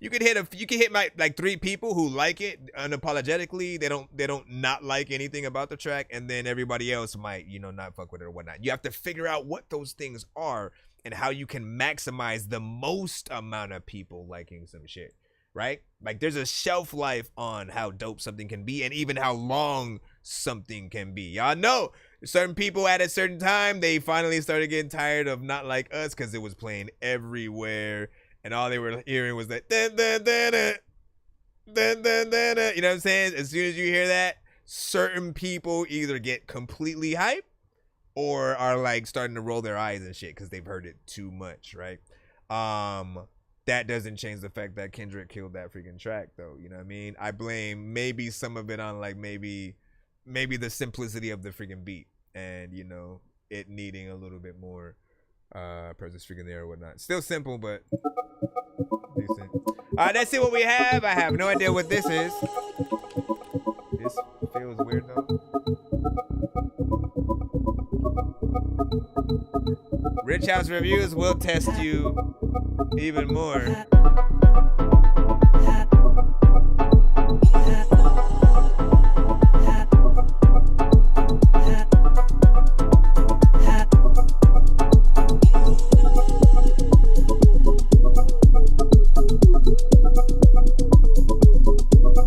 D: could hit my like 3 people who like it unapologetically. They don't not like anything about the track, and then everybody else might, you know, not fuck with it or whatnot. You have to figure out what those things are and how you can maximize the most amount of people liking some shit, right? Like there's a shelf life on how dope something can be and even how long something can be. Y'all know certain people at a certain time, they finally started getting tired of Not Like Us because it was playing everywhere and all they were hearing was that dun, dun, dun, dun, dun, dun, dun, dun. You know what I'm saying? As soon as you hear that, certain people either get completely hyped or are like starting to roll their eyes and shit because they've heard it too much, right? That doesn't change the fact that Kendrick killed that freaking track though. You know what I mean? I blame maybe some of it on like maybe the simplicity of the freaking beat and, you know, it needing a little bit more presence freaking there or whatnot. Still simple, but decent. Let's see what we have. I have no idea what this is. This feels weird though. Rich House Reviews will test you even more.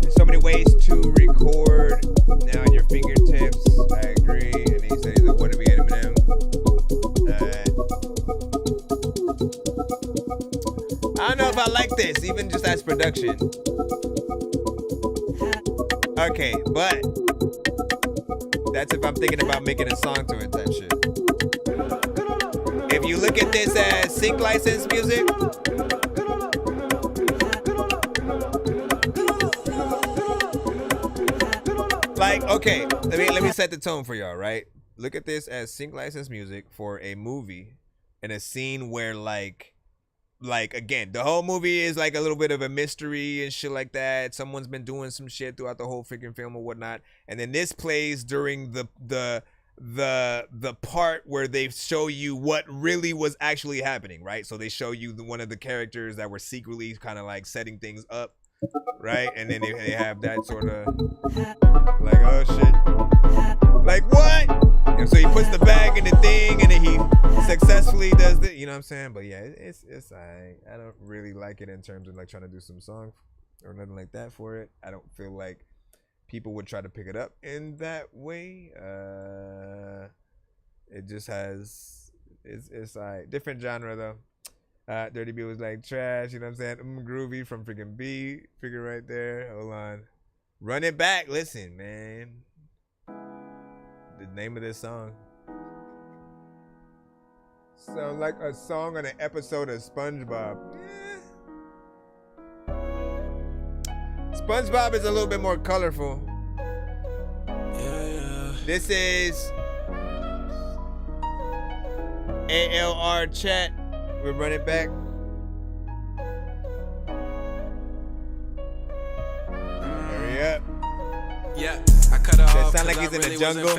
D: There's so many ways to record now on your fingertips. I agree. And he said he's a wannabe Eminem. I don't know if I like this, even just as production. Okay, but that's if I'm thinking about making a song to it, type shit. If you look at this as sync license music, like, okay, let me set the tone for y'all, right? Look at this as sync license music for a movie and a scene where like again, the whole movie is like a little bit of a mystery and shit like that. Someone's been doing some shit throughout the whole freaking film or whatnot, and then this plays during the part where they show you what really was actually happening, right? So they show you one of the characters that were secretly kind of like setting things up, right? And then they have that sort of like, oh shit, like what? And so he puts the bag in the thing, and then he successfully does the, you know what I'm saying? But yeah, it's alright. I don't really like it in terms of like trying to do some song or nothing like that for it. I don't feel like people would try to pick it up in that way. It just has, it's alright. Different genre though. Dirty B was like trash, you know what I'm saying? Groovy from freaking B. Figure right there. Hold on. Run it back. Listen, man. The name of this song. Sound like a song on an episode of SpongeBob. SpongeBob is a little bit more colorful.
L: Yeah.
D: This is ALR chat. We're running back. Hurry up.
L: Yeah, I cut her off.
D: Sound like he's in the jungle.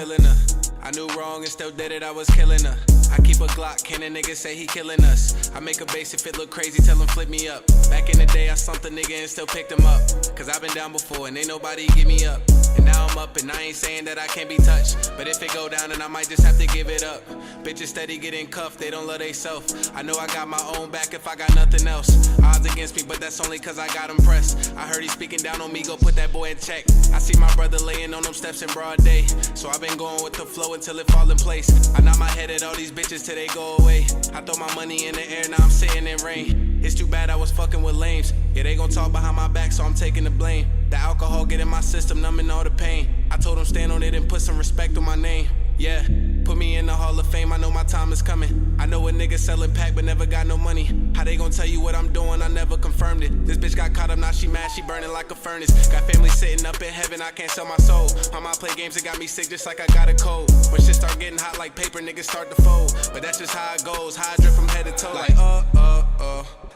L: I knew wrong and still did it, I was killing her. I keep a Glock, can a nigga say he killing us? I make a bass if it look crazy, tell him flip me up. Back in the day, I slumped a nigga and still picked him up. Cause I've been down before and ain't nobody give me up. And now I'm up and I ain't saying that I can't be touched. But if it go down then I might just have to give it up. Bitches steady getting cuffed, they don't love they self. I know I got my own back if I got nothing else. Odds against me, but that's only cause I got him pressed. I heard he speaking down on me, go put that boy in check. I see my brother laying on them steps in broad day. So I've been going with the flow until it fall in place. I nod my head at all these bitches till they go away. I throw my money in the air, now I'm sitting in rain. It's too bad I was fucking with lames. Yeah, they gon' talk behind my back, so I'm taking the blame. The alcohol get in my system, numbing all the pain. I told them stand on it and put some respect on my name. Yeah, put me in the Hall of Fame, I know my time is coming. I know a nigga selling pack but never got no money. How they gon' tell you what I'm doing, I never confirmed it. This bitch got caught up, now she mad, she burning like a furnace. Got family sitting up in heaven, I can't sell my soul. Mama play games, it got me sick just like I got a cold. When shit start getting hot like paper, niggas start to fold. But that's just how it goes, how I drip from head to toe. Like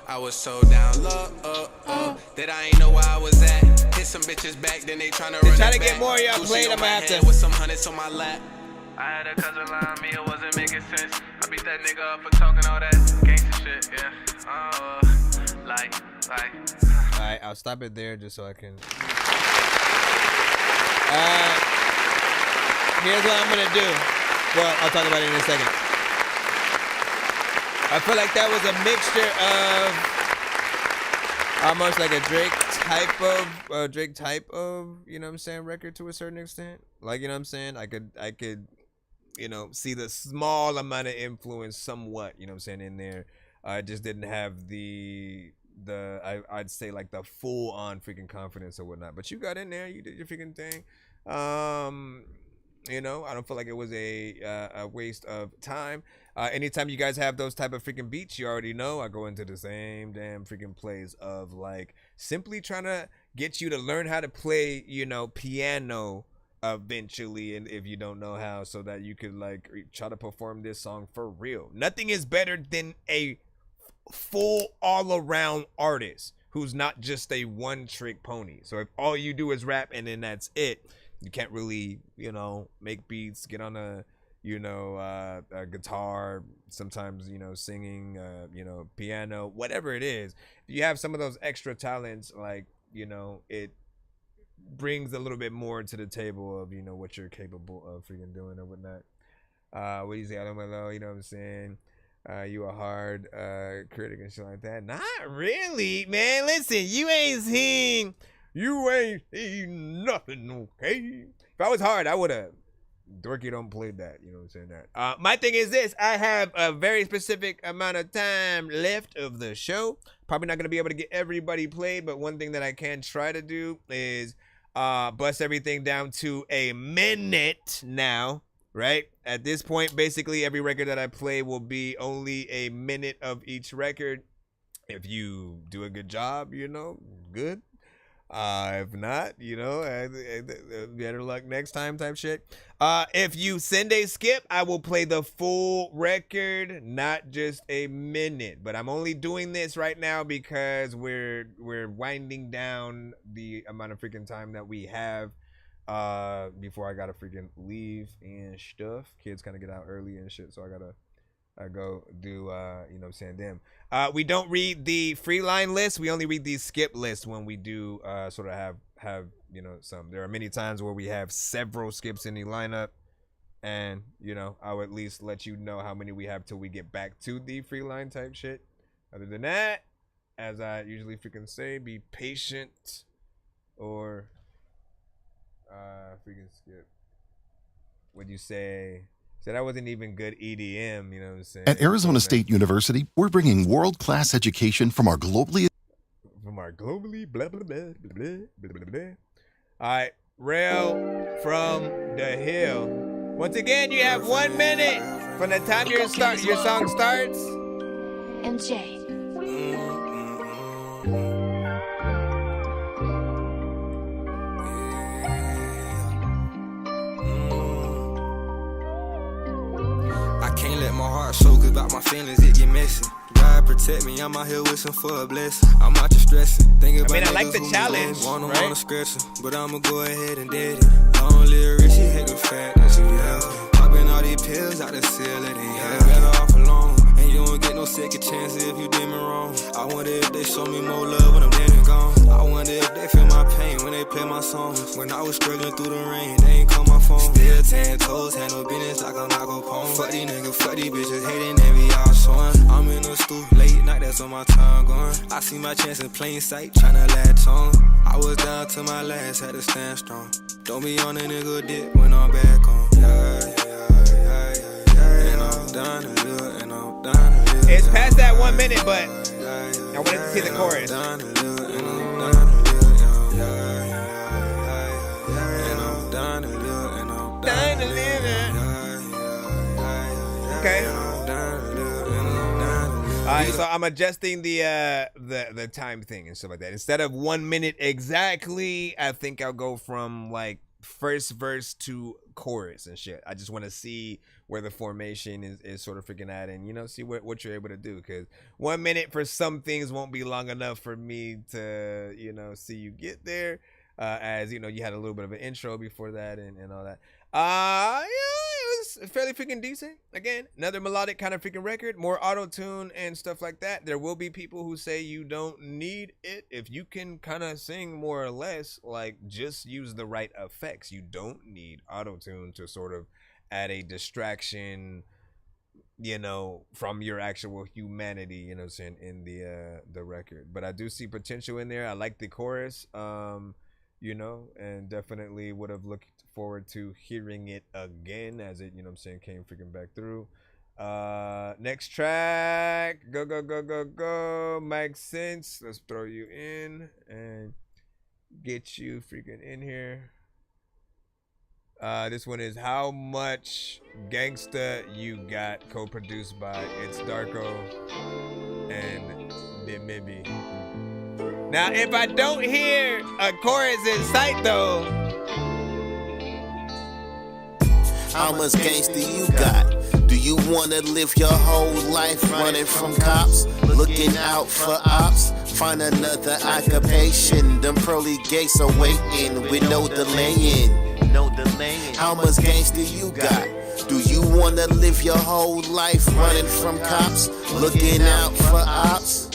L: I was so down low, that I ain't know where I was at. Hit some bitches back, then they tryna run it back.
D: To get more of y'all played, I'ma have to.
L: With some hundreds on my lap. I had a cousin lie on me, it wasn't making sense. I beat that nigga up for talking all that gangsta shit, yeah.
D: Alright, I'll stop it there just so I can. Here's what I'm gonna do. Well, I'll talk about it in a second. I feel like that was a mixture of almost like a Drake type of, you know what I'm saying, record to a certain extent. Like, you know what I'm saying? I could, you know, see the small amount of influence somewhat, you know what I'm saying, in there. I just didn't have I'd say like the full on freaking confidence or whatnot. But you got in there, you did your freaking thing. You know, I don't feel like it was a waste of time. Anytime you guys have those type of freaking beats, you already know I go into the same damn freaking plays of like simply trying to get you to learn how to play, you know, piano eventually, and if you don't know how, so that you could like try to perform this song for real. Nothing is better than a full all-around artist who's not just a one-trick pony. So if all you do is rap and then that's it, you can't really, you know, make beats, get on a, you know, a guitar, sometimes, you know, singing, you know, piano, whatever it is. If you have some of those extra talents, like, you know, it brings a little bit more to the table of, you know, what you're capable of freaking doing or whatnot. What do you say? I don't know, you know what I'm saying? You a hard critic and shit like that. Not really, man. Listen, you ain't seen nothing, okay? If I was hard, I would have. Dorky don't play that, you know what I'm saying? That. My thing is this: I have a very specific amount of time left of the show. Probably not gonna be able to get everybody played, but one thing that I can try to do is bust everything down to a minute now. Right? At this point, basically every record that I play will be only a minute of each record. If you do a good job, you know, good. If not, you know, better luck next time type shit. If you send a skip, I will play the full record, not just a minute. But I'm only doing this right now because we're winding down the amount of freaking time that we have before I gotta freaking leave and stuff. Kids kind of get out early and shit, so I go do you know what I'm saying, them. We don't read the free line list, we only read the skip list when we do sort of have you know some. There are many times where we have several skips in the lineup, And, you know, I'll at least let you know how many we have till we get back to the free line type shit. Other than that, as I usually freaking say, be patient or freaking skip. What'd you say? So that wasn't even good EDM, you know what I'm saying?
S: At Arizona State University, we're bringing world-class education from our globally
D: blah, blah, blah, blah, blah, blah, blah. All right, Rail from the Hill. Once again, you have 1 minute from the time your song starts.
T: MJ.
U: I can't let my heart show, cause about my feelings it get messy. God protect me, I'm out here wishing for a blessing. I'm out here stressing, thinking about
D: I like the challenge,
U: right? Wanna scratch it, but I'ma go ahead and did it. I don't live rich, she hate the fact that you have. Popping all these pills out the ceiling, yeah. Better off alone, and you don't get no second chances if you did me wrong. I wonder if they show me more love when I'm dead and gone. I wonder if they feel my pain when they play my songs. When I was struggling through the rain, they ain't call my phone. Still 10 toes, handle business like I'm not gon' pwn. Fuck these niggas, fuck these bitches, hating envy all showing. I'm in the stool late night, that's when my time going. I see my chance in plain sight, tryna latch on. I was down to my last, had to stand strong. Don't be on a nigga dick when I'm back on. And I'm done a little, and I'm done a little.
D: It's past that 1 minute, but I wanted to see the chorus. Okay. Alright, so I'm adjusting the time thing and stuff like that. Instead of 1 minute exactly, I think I'll go from like first verse to chorus and shit. I just want to see where the formation is sort of freaking at, and you know, see what you're able to do, because 1 minute for some things won't be long enough for me to, you know, see you get there. As you know, you had a little bit of an intro before that and all that. Yeah, it was fairly freaking decent. Again, another melodic kind of freaking record, more auto-tune and stuff like that. There will be people who say you don't need it. If you can kind of sing more or less, like, just use the right effects. You don't need auto-tune to sort of add a distraction, you know, from your actual humanity, you know what I'm saying, in the record. But I do see potential in there. I like the chorus, you know, and definitely would have looked forward to hearing it again as it, you know what I'm saying, came freaking back through. Next track, go Mike Sense. Let's throw you in and get you freaking in here. This one is How Much Gangsta You Got, co-produced by It's Darko and Dimibi. Now, if I don't hear a chorus in sight, though.
N: How much gangsta you got? Do you wanna live your whole life running from cops? Looking out for ops? Find another occupation. Them pearly gates are waiting with no delaying. How much gangsta you got? Do you wanna live your whole life running from cops? Looking out for ops?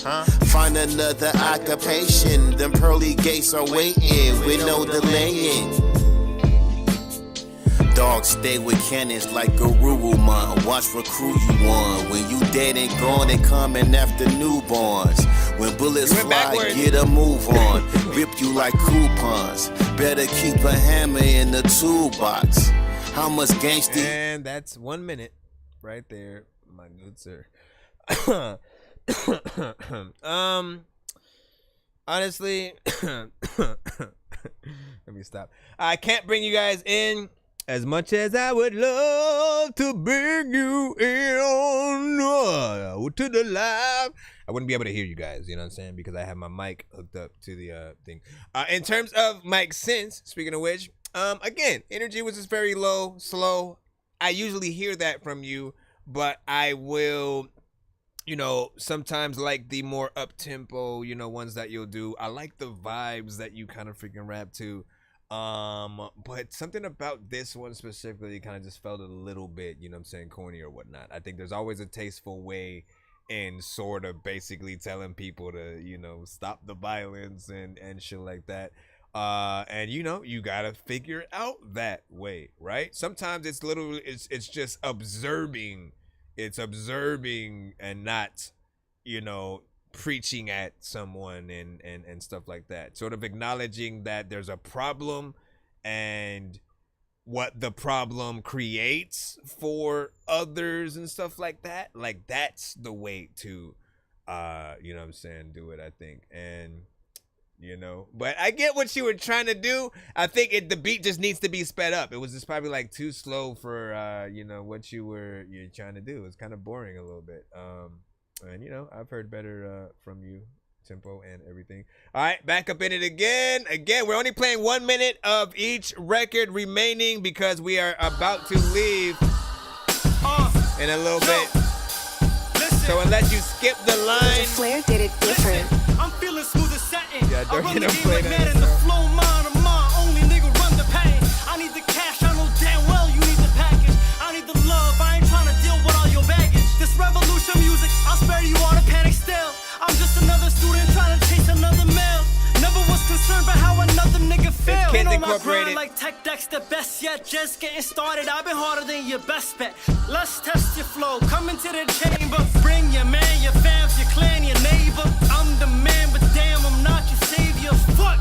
N: Find another occupation. Them pearly gates are waiting with no delaying. Dogs stay with cannons like Garurumon. Watch what crew you on. When you dead and gone, they coming after newborns. When bullets fly, backwards. Get a move on. Rip you like coupons. Better keep a hammer in the toolbox. How much gangsta?
D: And that's 1 minute right there, my good sir. Honestly, let me stop. I can't bring you guys in as much as I would love to bring you in on to the live. I wouldn't be able to hear you guys, you know what I'm saying, because I have my mic hooked up to the thing. In terms of Mike Sense, speaking of which, again, energy was just very low, slow. I usually hear that from you, but I will, you know, sometimes like the more up-tempo, you know, ones that you'll do. I like the vibes that you kind of freaking rap to. But something about this one specifically kind of just felt a little bit, you know what I'm saying, corny or whatnot. I think there's always a tasteful way in sort of basically telling people to, you know, stop the violence and shit like that. And you know, you gotta figure it out that way, right? Sometimes it's literally it's just observing. It's observing and not, you know, preaching at someone and stuff like that. Sort of acknowledging that there's a problem and what the problem creates for others and stuff like that. Like, that's the way to, you know what I'm saying, do it, I think. And, you know, but I get what you were trying to do. I think the beat just needs to be sped up. It was just probably like too slow for, you know, what you're trying to do. It's kind of boring a little bit. And, you know, I've heard better from you, tempo and everything. All right, back up in it again. We're only playing 1 minute of each record remaining because we are about to leave in a little bit. So unless you skip the line,
G: Flair did it different.
C: I'm feeling smooth as satin.
D: Yeah,
C: I run the game like Madden, the flow mine of mine. Only nigga run the pain. I need the cash, I know damn well you need the package. I need the love, I ain't trying to deal with all your baggage. This revolution music, I'll spare you all the panic still. I'm just another student trying to chase another mail. Never was concerned about how another nigga feel. Ain't on my grind like Tech Deck's the best yet. Just getting started, I've been harder than your best bet. Let's test your flow, come into the chamber. Bring your man, your fams, your clan, your neighbor. I'm the man, but damn, I'm not your savior. Fuck,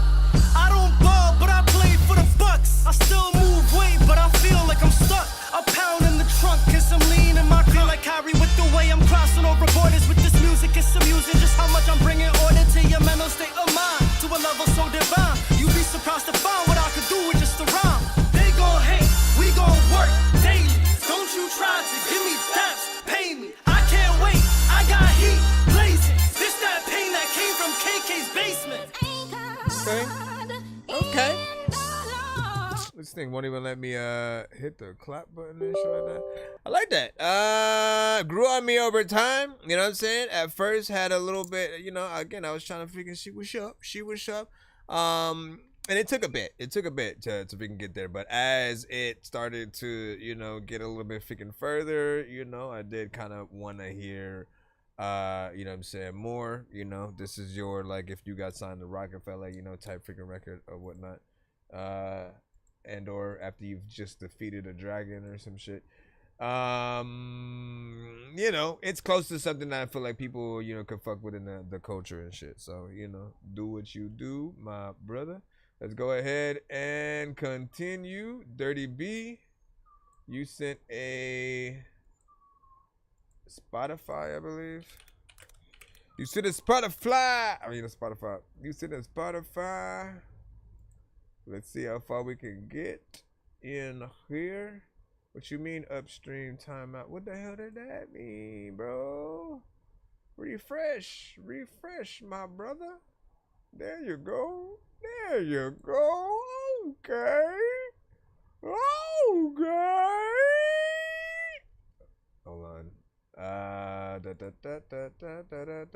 C: I don't ball, but I play for the Bucks. I still move weight, but I feel like I'm stuck. A pound in the trunk, cause I'm lean in my car like Kyrie with the way I'm crossing over borders with this music. It's amusing just how much I'm bringing order to your mental state of mind. To a level so divine, you'd be surprised to find what I could do with just a rhyme. They gon' hate, we gon' work daily. Don't you try to give me dance, pay me. I can't wait, I got heat blazing. This that pain that came from KK's basement.
D: Okay. This thing won't even let me hit the clap button and shit like that. I like that. Grew on me over time. You know what I'm saying? At first had a little bit, you know, again, I was trying to figure she was up. And it took a bit. It took a bit to freaking get there. But as it started to, you know, get a little bit freaking further, you know, I did kind of want to hear, you know what I'm saying, more. You know, this is your, like, if you got signed to Rockefeller, you know, type freaking record or whatnot. And or after you've just defeated a dragon or some shit. You know, it's close to something that I feel like people, you know, could fuck with in the culture and shit. So, you know, do what you do, my brother. Let's go ahead and continue. Dirty B, you sent a Spotify, I believe. You sent a Spotify. You sent a Spotify. Let's see how far we can get in here. What you mean upstream timeout? What the hell did that mean, bro? Refresh, my brother. There you go. Okay. Hold on.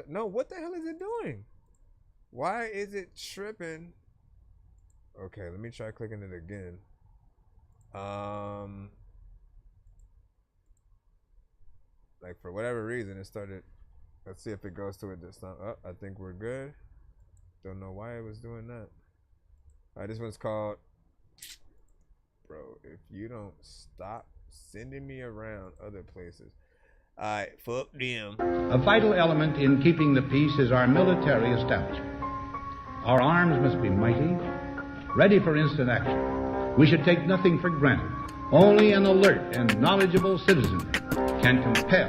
D: No, what the hell is it doing? Why is it tripping? Okay, let me try clicking it again. Like, for whatever reason, it started. Let's see if it goes to it this time. Oh, I think we're good. Don't know why it was doing that. All right, this one's called, bro, if you don't stop sending me around other places. All right, fuck them.
V: A vital element in keeping the peace is our military establishment. Our arms must be mighty, ready for instant action. We should take nothing for granted. Only an alert and knowledgeable citizen can compel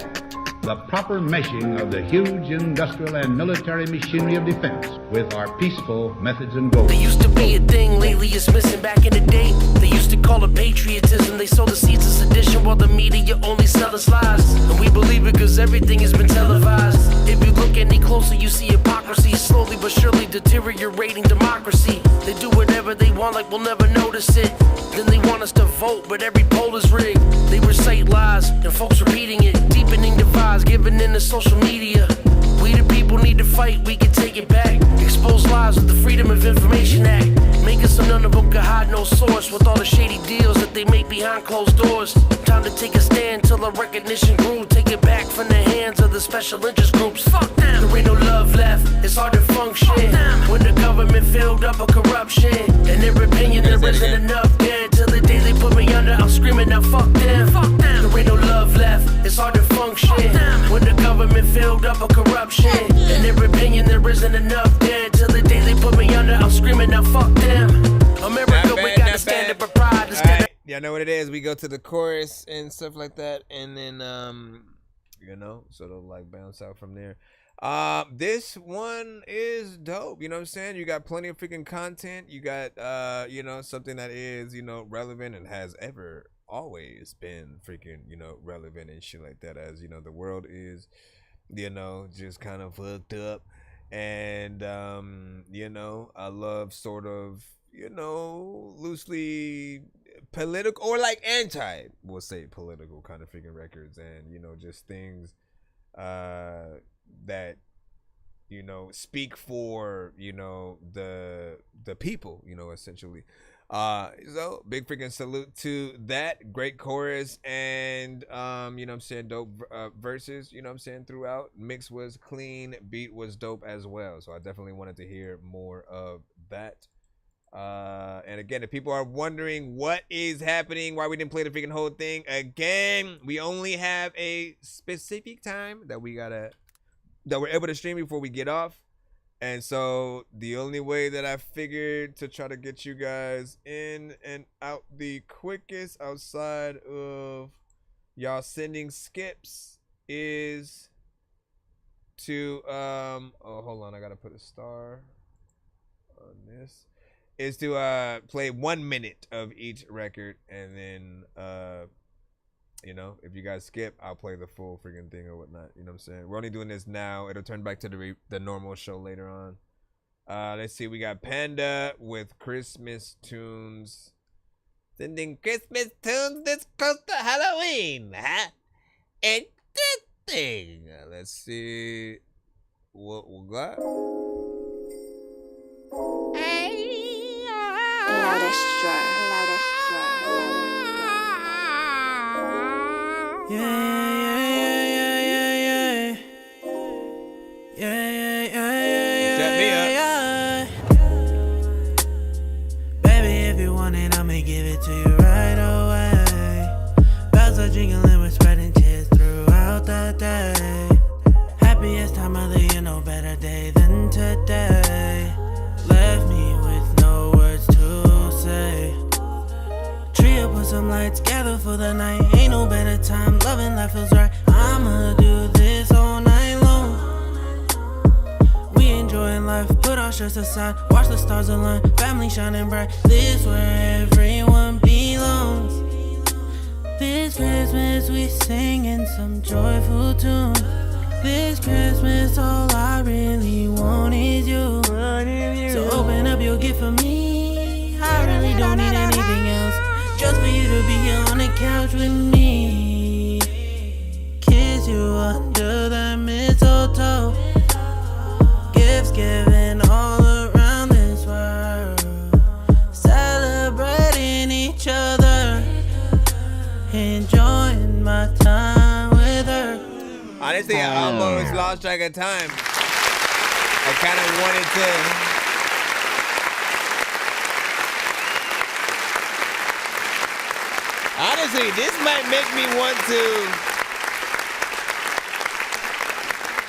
V: the proper meshing of the huge industrial and military machinery of defense with our peaceful methods and goals.
W: There used to be a thing, lately it's missing. Back in the day, they used to call it patriotism. They sow the seeds of sedition while the media only sell us lies. And we believe it because everything has been televised. If you look any closer, you see hypocrisy slowly but surely deteriorating democracy. They do whatever they want like we'll never notice it. Then they want us to vote, but every poll is rigged. They recite lies, and folks repeating it, deepening divides, giving in to social media. We the people need to fight, we can take it back. Expose lies with the Freedom of Information Act. Make it so none of them can hide no source with all the shady deals that they make behind closed doors. Time to take a stand till our recognition grew. Take it back from the hands of the special interest groups. Fuck them. There ain't no love left, it's hard to function when the government filled up with corruption. been filled up with corruption. In their opinion, there isn't enough there. Till the day they put me under, I'm screaming, now fuck them. America, we gotta stand up for pride.
D: Alright, y'all know what it is. We go to the chorus and stuff like that, and then you know, sort of like bounce out from there. This one is dope. You know what I'm saying? You got plenty of freaking content. You got you know, something that is, you know, relevant and has ever always been freaking, you know, relevant and shit like that. As you know, the world is, you know, just kind of hooked up, and you know, I love sort of, you know, loosely political or like anti, we'll say political kind of freaking records, and you know, just things that, you know, speak for, you know, the people, you know, essentially. So big freaking salute to that. Great chorus, and you know what I'm saying, dope verses, you know what I'm saying, throughout. Mix was clean, beat was dope as well, so I definitely wanted to hear more of that. And again, if people are wondering what is happening, why we didn't play the freaking whole thing, again, we only have a specific time that we're able to stream before we get off. And so the only way that I figured to try to get you guys in and out the quickest outside of y'all sending skips is to oh, hold on, I gotta put a star on this, is to play 1 minute of each record, and then you know, if you guys skip, I'll play the full freaking thing or whatnot. You know what I'm saying? We're only doing this now. It'll turn back to the normal show later on. Let's see. We got Panda with Christmas tunes. Sending Christmas tunes this close to Halloween, huh? Interesting. Let's see what we got.
E: Loudest drawer.
C: Set me up. Baby, if you want it, I'ma give it to you right away. Bells are jingling, we're spreading cheers throughout the day. Happiest time of the year, no better day than today. Left me with no words to say. Tree up with some lights, gather for the night. Ain't no better time, loving life feels right. I'ma do this all night long. We enjoying life, put our stress aside. Watch the stars align, family shining bright. This where everyone belongs. This Christmas we singing some joyful tune. This Christmas all I really want is you. So open up your gift for me. I really don't need anything else, just for you to be here on the couch with me. Kiss you under the mistletoe. Gifts given all around this world. Celebrating each other. Enjoying my time with her.
D: Honestly, I almost lost track of time. I kind of wanted to. Honestly, this might make me want to.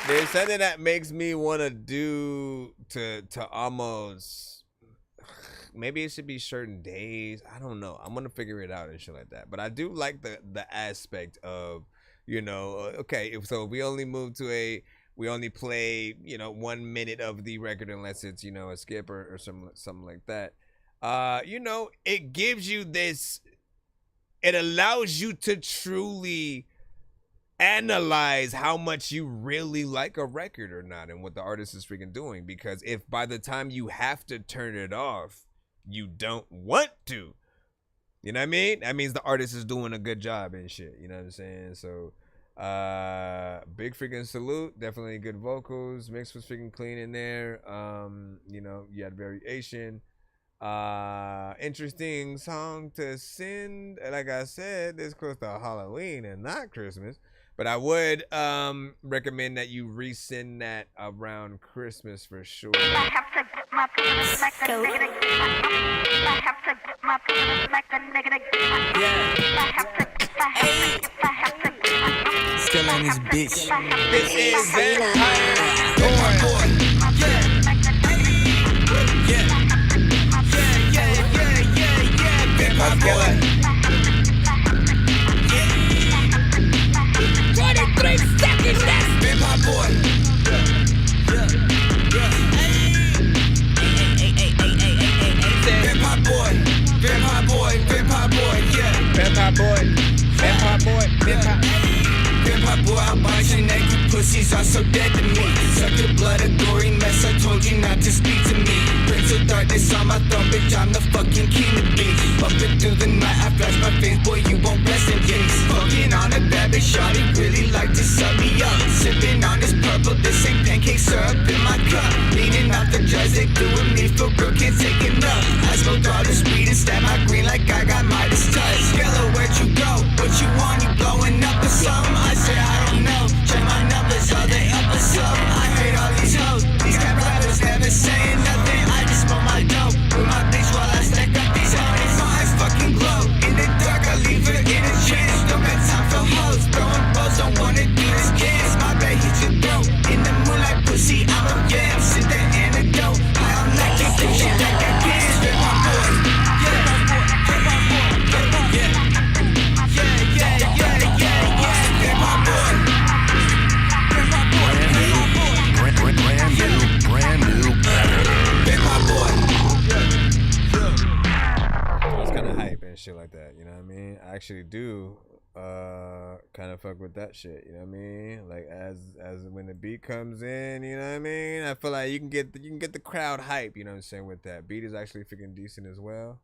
D: There's something that makes me want to do to almost. Maybe it should be certain days. I don't know. I'm gonna figure it out and shit like that. But I do like the aspect of, you know, okay, if we only move to we only play, you know, 1 minute of the record unless it's, you know, a skip or something like that. You know, it gives you this. It allows you to truly analyze how much you really like a record or not, and what the artist is freaking doing. Because if by the time you have to turn it off, you don't want to, you know what I mean? That means the artist is doing a good job and shit. You know what I'm saying? So, big freaking salute. Definitely good vocals. Mix was freaking clean in there. You know, you had variation. Interesting song to send. Like I said, this close to Halloween and not Christmas. But I would recommend that you resend that around Christmas for sure.
E: I have to get my penis like a nigga. I have to get my penis like a nigga. I have to get my
Q: Skella and this bitch.
D: This is Vampire
Q: Boy. Yeah.
D: Vampire Skella.
C: 23 seconds, that's
Q: Vampire Boy. Vampire Boy, Vampire Boy, Vampire Boy, yeah.
D: Vampire Boy, Vampire Boy,
Q: Vampire Boy, I'll bite your neck, you pussies are so dead to me. Suck your blood, a gory mess, I told you not to speak to me. Prince of darkness on my thumb, bitch, I'm the fucking king to be. Bumping through the night, I flash my face, boy, you won't rest in peace. Fucking on a bad bitch, shawty, really like to sub me up. Sipping on this purple, this ain't pancake syrup in my cup. Leaning out the drugs, they doing me for real, can't take enough. I smoked all the sweet and stab my green like I got Midas touch. Skella, where'd you go? What you want? You blowing up or something? I said I don't know. Check my numbers, are they up or something? I hate all these hoes. These cap rappers never saying nothing. I just smoke my dope with my bitch while I stack up these hoes. My eyes fucking glow. In the dark, I leave her in a trance. Don't got time for hoes. Throwing balls, don't wanna do this dance. My bad, hit your throat. In the moonlight, pussy, I'm a yam. Send that antidote. High on like this, the shit that got gas. Vampire Boy.
B: Brand new.
D: It's kind of hype and shit like that, you know what I mean? I actually do kind of fuck with that shit, you know what I mean? Like as when the beat comes in, you know what I mean? I feel like you can get the crowd hype, you know what I'm saying, with that. Beat is actually freaking decent as well.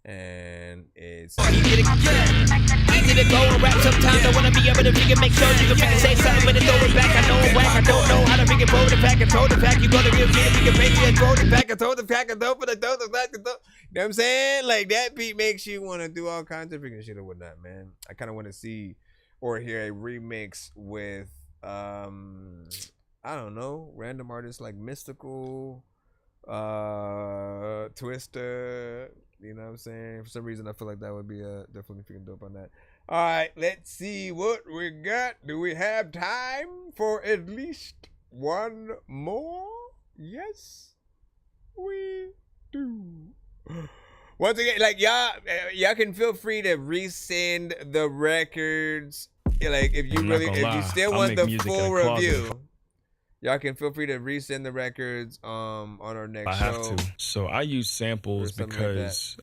D: And it's
C: easy to go and rap sometimes. I wanna be able to figure, make sure you can figure, say something, but then throw it back. I know I'm whack, I don't know how to figure, throw the pack and throw the pack. You gotta give me a figure, baby, and throw the pack and throw the pack and throw for the throw the pack and throw. You know what I'm saying? Like that beat makes you wanna do all kinds of freaking shit or whatnot, man. I kinda wanna see or hear a remix with I don't know, random artists like Mystical, Twister. You know what I'm saying? For some reason, I feel like that would be definitely freaking dope on that. All right, let's see what we got. Do we have time for at least one more? Yes, we do. Once again, like y'all can feel free to resend the records. Like if you still want the full review. Y'all can feel free to resend the records on our next show.
G: I have to. So I use samples because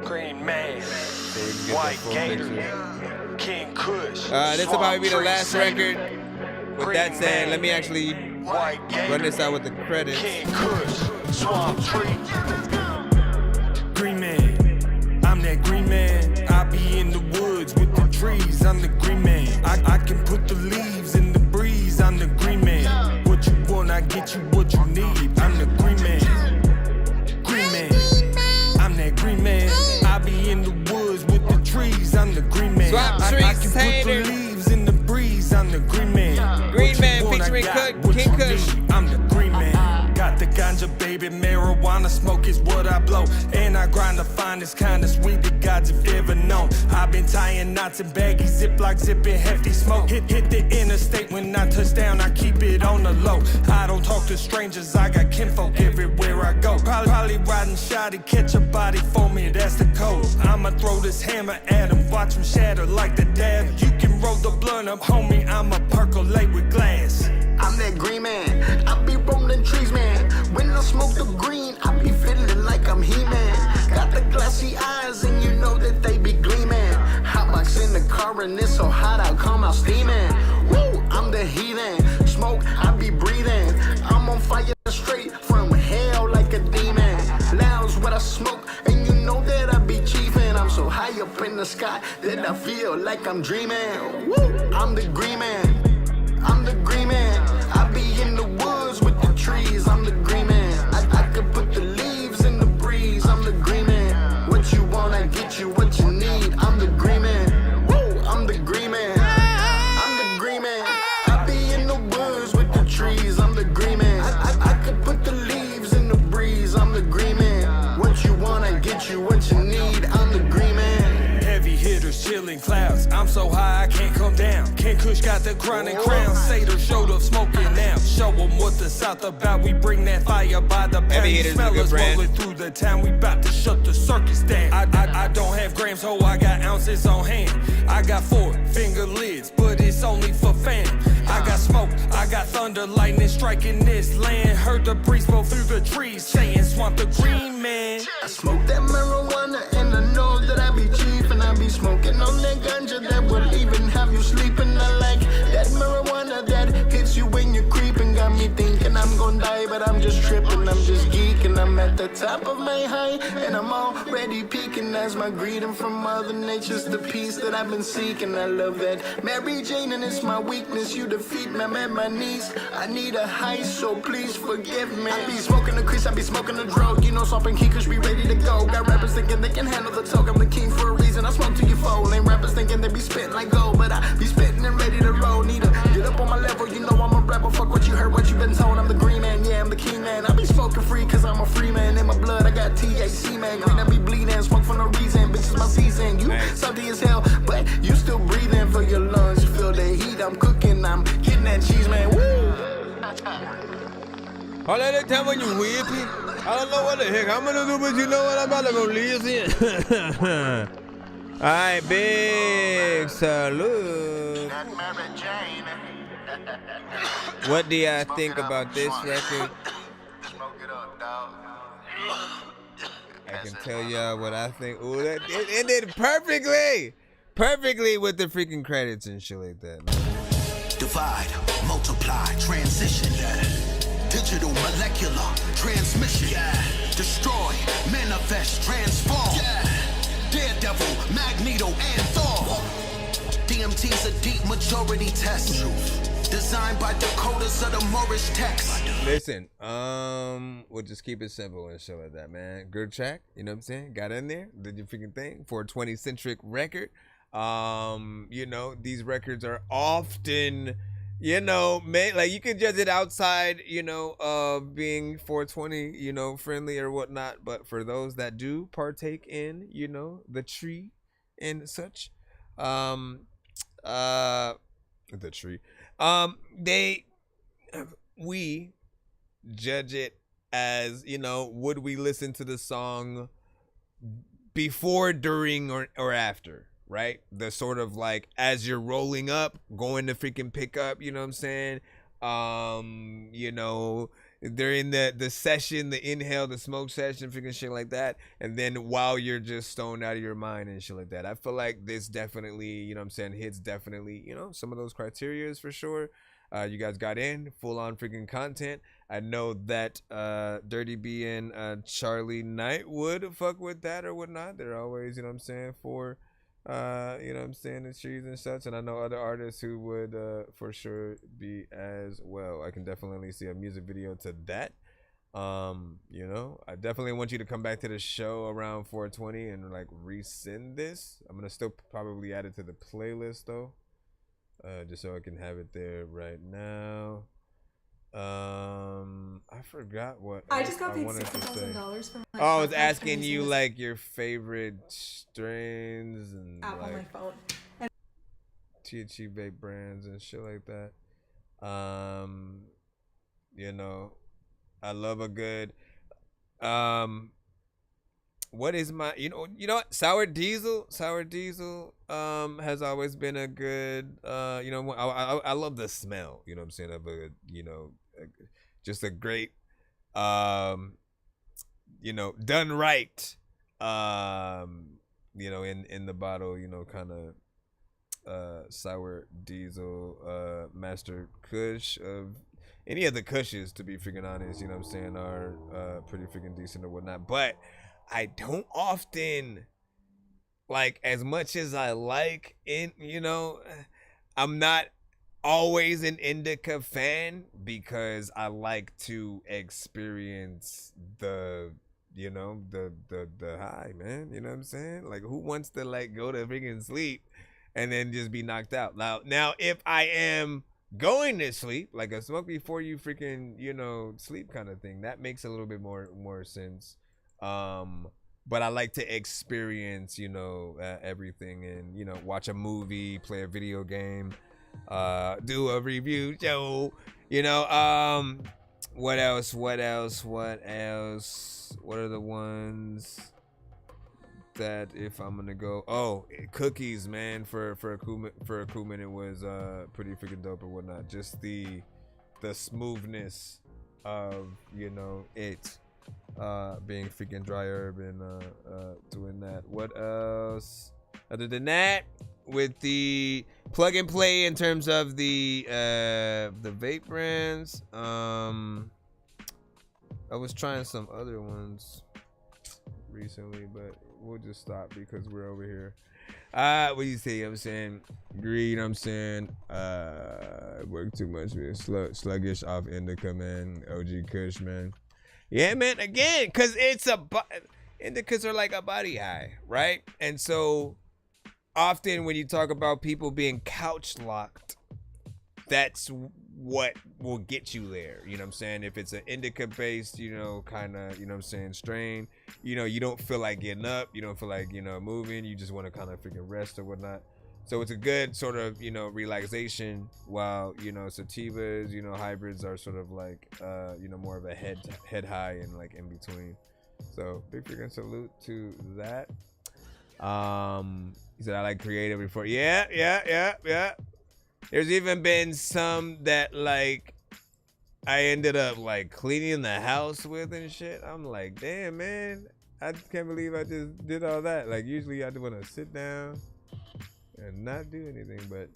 C: Green Man, White Gator, King Kush.
D: This will probably be the last record. With that said, let me actually run this out with the credits.
C: King Kush, Swamp Tree.
U: Green Man, I'm that green man. I be in the woods with the trees. I'm the green man. I can put the leaves in the breeze. I'm the green man. What you want, I get you what you need. I'm the green man. Green man. I'm that green man. I be in the woods with the trees. I'm the green man.
D: Swap
U: I
D: trees,
U: can put the leaves in the breeze. I'm the green man.
D: Green man featuring King Kush.
U: I'm the green man. Got the ganja, baby, marijuana smoke is what I blow. And I grind the finest kind of sweet the gods have ever known. I've been tying knots and baggy ziplock, zipping hefty smoke. Hit the interstate when I touch down, I keep it on the low. I don't talk to strangers, I got kinfolk everywhere I go. Probably riding shoddy, catch a body for me, that's the code. I'ma throw this hammer at him, watch him shatter like the dab. You can roll the blunt up, homie, I'ma percolate with glass.
H: I'm that green man, I be rolling trees, man. When I smoke the green, I be feeling like I'm He-Man. Got the glassy eyes and you know that they be gleaming. Hotbox in the car and it's so hot I'll come out steaming. Woo, I'm the heathen, smoke I be breathing. I'm on fire straight from hell like a demon. Lounge what I smoke and you know that I be chiefin'. I'm so high up in the sky that I feel like I'm dreaming. Woo, I'm the green man. I'm the green man. I be in the woods with the trees. I'm the green man. I could put the leaves in the breeze. I'm the green man. What you want, I get you what you need. I'm the green man. Woo, I'm the green man. I'm the green man. I be in the woods with the trees. I'm the green man. I could put the leaves in the breeze. I'm the green man. What you want, I get you what you need. I'm the green man.
U: Heavy hitters, chilling clouds. I'm so high I can't come down. Ken Kush got the crown and crown. Satyr showed up smoking now. Show them what the South about. We bring that fire by the pound. You smell us rolling through the town. We bout to shut the circus down. I don't have grams, ho, I got ounces on hand. I got 4-finger lids, but it's only for fam. I got smoke, I got thunder, lightning striking this land. Heard the breeze blow through the trees, saying swamp the green man.
H: I smoke that marijuana and I know that I be cheap. And I be smoking on that ganja that will even have you sleeping. I like that marijuana that hits you when you're creeping. Got me thinking I'm gonna die, but I'm just tripping. I'm just geeking, I'm at the top of my high. And I'm already peaking as my greeting from Mother Nature's the peace that I've been seeking. I love that Mary Jane and it's my weakness. You defeat me, I'm at my knees. I need a high, so please forgive me. I be smoking the crease, I be smoking the drug. You know, Swamp and Key, we ready to go. Got rappers thinking they can handle the talk. I'm the king for a reason. I smoke to your foe. Ain't rappers thinking they be spitting like gold, but I be spitting and ready to roll. Need to get up on my level. You know I'm a rebel. Fuck what you heard, what you been told. I'm the green man, yeah, I'm the king man. I be smoking free cause I'm a free man. In my blood, I got THC, man. Green, I be bleeding. Smoke for no reason. Bitches my season. You salty as hell, but you still breathing for your lungs. You feel the heat. I'm cooking. I'm getting that cheese, man. Woo!
D: All that time when you whipping, I don't know what the heck I'm gonna do, but you know what? I'm about to go listen. Alright, big salute. What do y'all think about this record? I can tell y'all what I think. Ooh, that it ended perfectly with the freaking credits and shit like that.
H: Divide, multiply, transition. Digital, molecular, transmission. Destroy, manifest, transform. Daredevil, Magneto, and Thor. DMT's a deep majority test. Designed by decoders of the Moorish text.
D: Listen, we'll just keep it simple and shit like that, man. Good track, you know what I'm saying? Got in there, did your freaking thing. 420 centric record. You know, these records are often, you know, like you can judge it outside, you know, being 420, you know, friendly or whatnot. But for those that do partake in, you know, the tree and such, the tree, we judge it as, you know, would we listen to the song before, during, or after? Right? The sort of like as you're rolling up, going to freaking pick up, you know what I'm saying? You know, they're in the session, the inhale, the smoke session, freaking shit like that. And then while you're just stoned out of your mind and shit like that. I feel like this definitely, you know what I'm saying, hits definitely, you know, some of those criterias for sure. You guys got in full on freaking content. I know that Dirty B and Charlie Knight would fuck with that or whatnot. They're always, you know what I'm saying, for you know what I'm saying, the trees and such. And I know other artists who would for sure be as well. I can definitely see a music video to that. You know, I definitely want you to come back to the show around 420 and like resend this. I'm gonna still probably add it to the playlist though, just so I can have it there right now. I forgot what
A: I just got paid $60,000 for my
D: I was asking you like your favorite strains and
A: app
D: like
A: on my phone. And
D: THC vape brands and shit like that. You know, I love a good what is my you know what, Sour Diesel has always been a good you know, I love the smell, you know what I'm saying, of a, you know, just a great you know, done right, you know, in the bottle, you know, kind of Sour Diesel, Master Kush, of any of the Kushes, to be freaking honest, you know what I'm saying, are pretty freaking decent or whatnot. But I don't often, like, as much as I like it, you know, I'm not always an indica fan because I like to experience the, you know, the high, man. You know what I'm saying? Like, who wants to like go to freaking sleep and then just be knocked out? Now if I am going to sleep, like a smoke before you freaking, you know, sleep kind of thing, that makes a little bit more sense. But I like to experience, you know, everything, and, you know, watch a movie, play a video game, do a review show. You know, what else? What are the ones that if I'm gonna go? Oh, cookies, man. For a cool minute was pretty freaking dope or whatnot. Just the smoothness of, you know, it being freaking dry herb and doing that. What else other than that? With the plug and play in terms of the vape brands, I was trying some other ones recently, but we'll just stop because we're over here. What do you say? I'm saying greed. I'm saying work too much, man. Sluggish off indica, man. OG Kush, man. Yeah, man. Again, cause indicas are like a body high, right? And so often when you talk about people being couch locked, that's what will get you there. You know what I'm saying? If it's an indica based, you know, kind of, you know what I'm saying, strain, you know, you don't feel like getting up, you don't feel like, you know, moving, you just want to kind of freaking rest or whatnot. So it's a good sort of, you know, relaxation, while, you know, sativas, you know, hybrids are sort of like, you know, more of a head high and like in between. So big freaking salute to that. He said I like creative before. Yeah. There's even been some that like I ended up like cleaning the house with and shit. I'm like, damn, man, I can't believe I just did all that. Like usually I just want to sit down and not do anything, but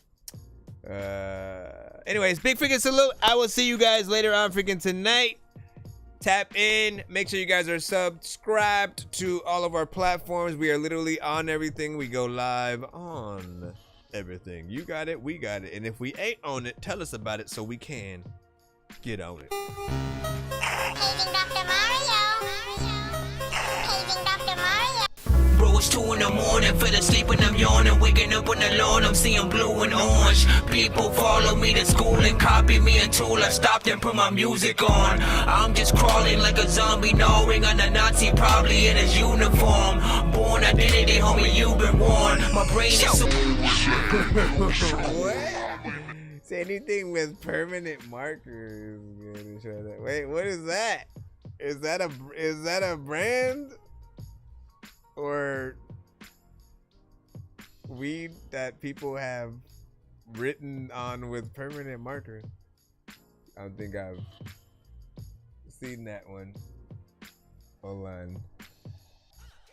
D: anyways, big freaking salute. I will see you guys later on freaking tonight. Tap in. Make sure you guys are subscribed to all of our platforms. We are literally on everything. We go live on everything. You got it, we got it. And if we ain't on it, tell us about it so we can get on it.
P: Bro, it's 2 in the morning, fell asleep when I'm yawning, waking up on the lawn, I'm seeing blue and orange. People follow me to school and copy me until I stopped and put my music on. I'm just crawling like a zombie, gnawing on a Nazi, probably in his uniform. Born identity, homie, you've been warned. My brain is so...
D: What? Say anything with permanent markers. Wait, what is that? Is that a brand? Or weed that people have written on with permanent markers? I don't think I've seen that one. Hold on.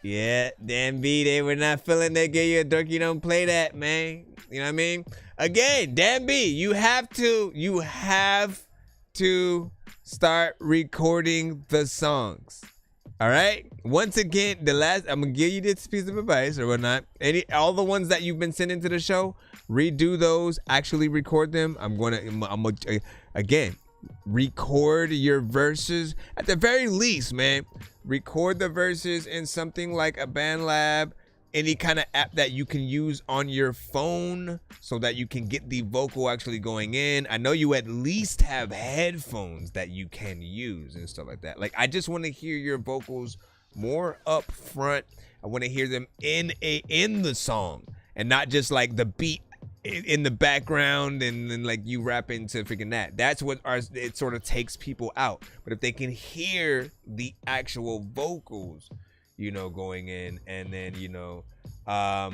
D: Yeah, Dan B, they were not feeling that. Get you a dorky, don't play that, man. You know what I mean? Again, Dan B, you have to start recording the songs. All right. Once again, I'm gonna give you this piece of advice or whatnot. All the ones that you've been sending to the show, redo those. Actually, record them. I'm gonna again record your verses at the very least, man. Record the verses in something like a BandLab, any kind of app that you can use on your phone so that you can get the vocal actually going in. I know you at least have headphones that you can use and stuff like that. Like, I just want to hear your vocals more up front. I want to hear them in the song and not just like the beat in the background and then like you rap into freaking that. That's what it sort of takes people out. But if they can hear the actual vocals, you know, going in, and then, you know, at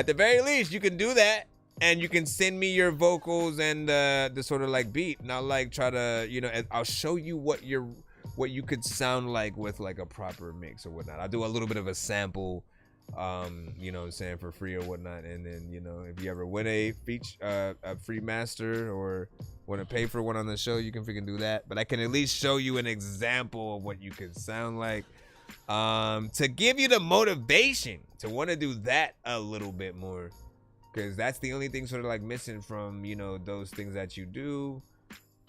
D: the very least you can do that, and you can send me your vocals and the sort of like beat, and I'll like try to, you know, and I'll show you what you could sound like with like a proper mix or whatnot. I'll do a little bit of a sample, you know what I'm saying, for free or whatnot, and then, you know, if you ever win a free master or want to pay for one on the show, you can freaking do that. But I can at least show you an example of what you could sound like, to give you the motivation to want to do that a little bit more, because that's the only thing sort of like missing from, you know, those things that you do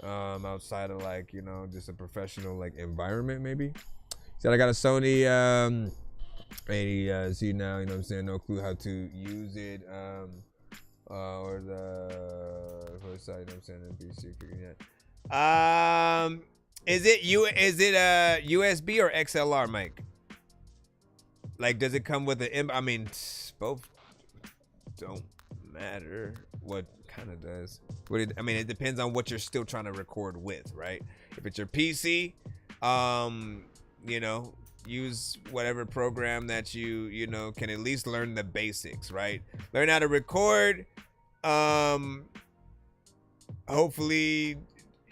D: outside of like, you know, just a professional like environment. Maybe said I got a Sony 80Z now, you know what I'm saying, no clue how to use it, or the first side, you know what I'm saying, NPC figuring it. Is it USB or XLR mic? Like, does it come with I mean, both don't matter what kind of does. I mean, it depends on what you're still trying to record with, right? If it's your PC, you know, use whatever program that you know, can at least learn the basics, right? Learn how to record. Hopefully,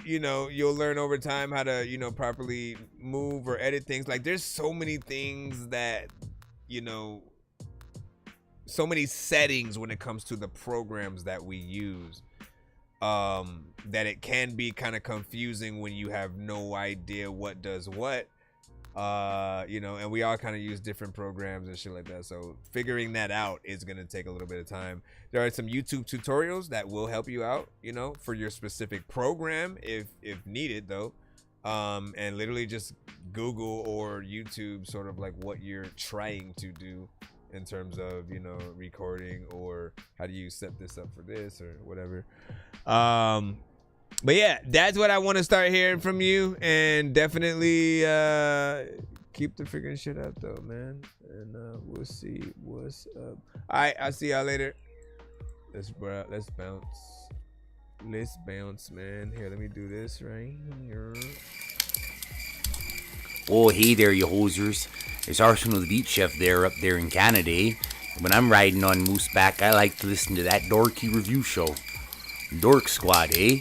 D: you know, you'll learn over time how to, you know, properly move or edit things. Like, there's so many things that, you know, so many settings when it comes to the programs that we use, that it can be kind of confusing when you have no idea what does what. You know, and we all kind of use different programs and shit like that, so figuring that out is gonna take a little bit of time. There are some YouTube tutorials that will help you out, you know, for your specific program if needed though. And literally just Google or YouTube sort of like what you're trying to do in terms of, you know, recording, or how do you set this up for this or whatever. But yeah, that's what I want to start hearing from you, and definitely keep the figuring shit out though, man. And we'll see what's up. All right, I'll see y'all later. Let's bounce, man. Here, let me do this right here.
I: Oh, hey there, you hosers. It's Arsenal the Beat Chef there up there in Canada, eh? When I'm riding on Mooseback, I like to listen to That Dorky Review Show. Dork Squad, eh?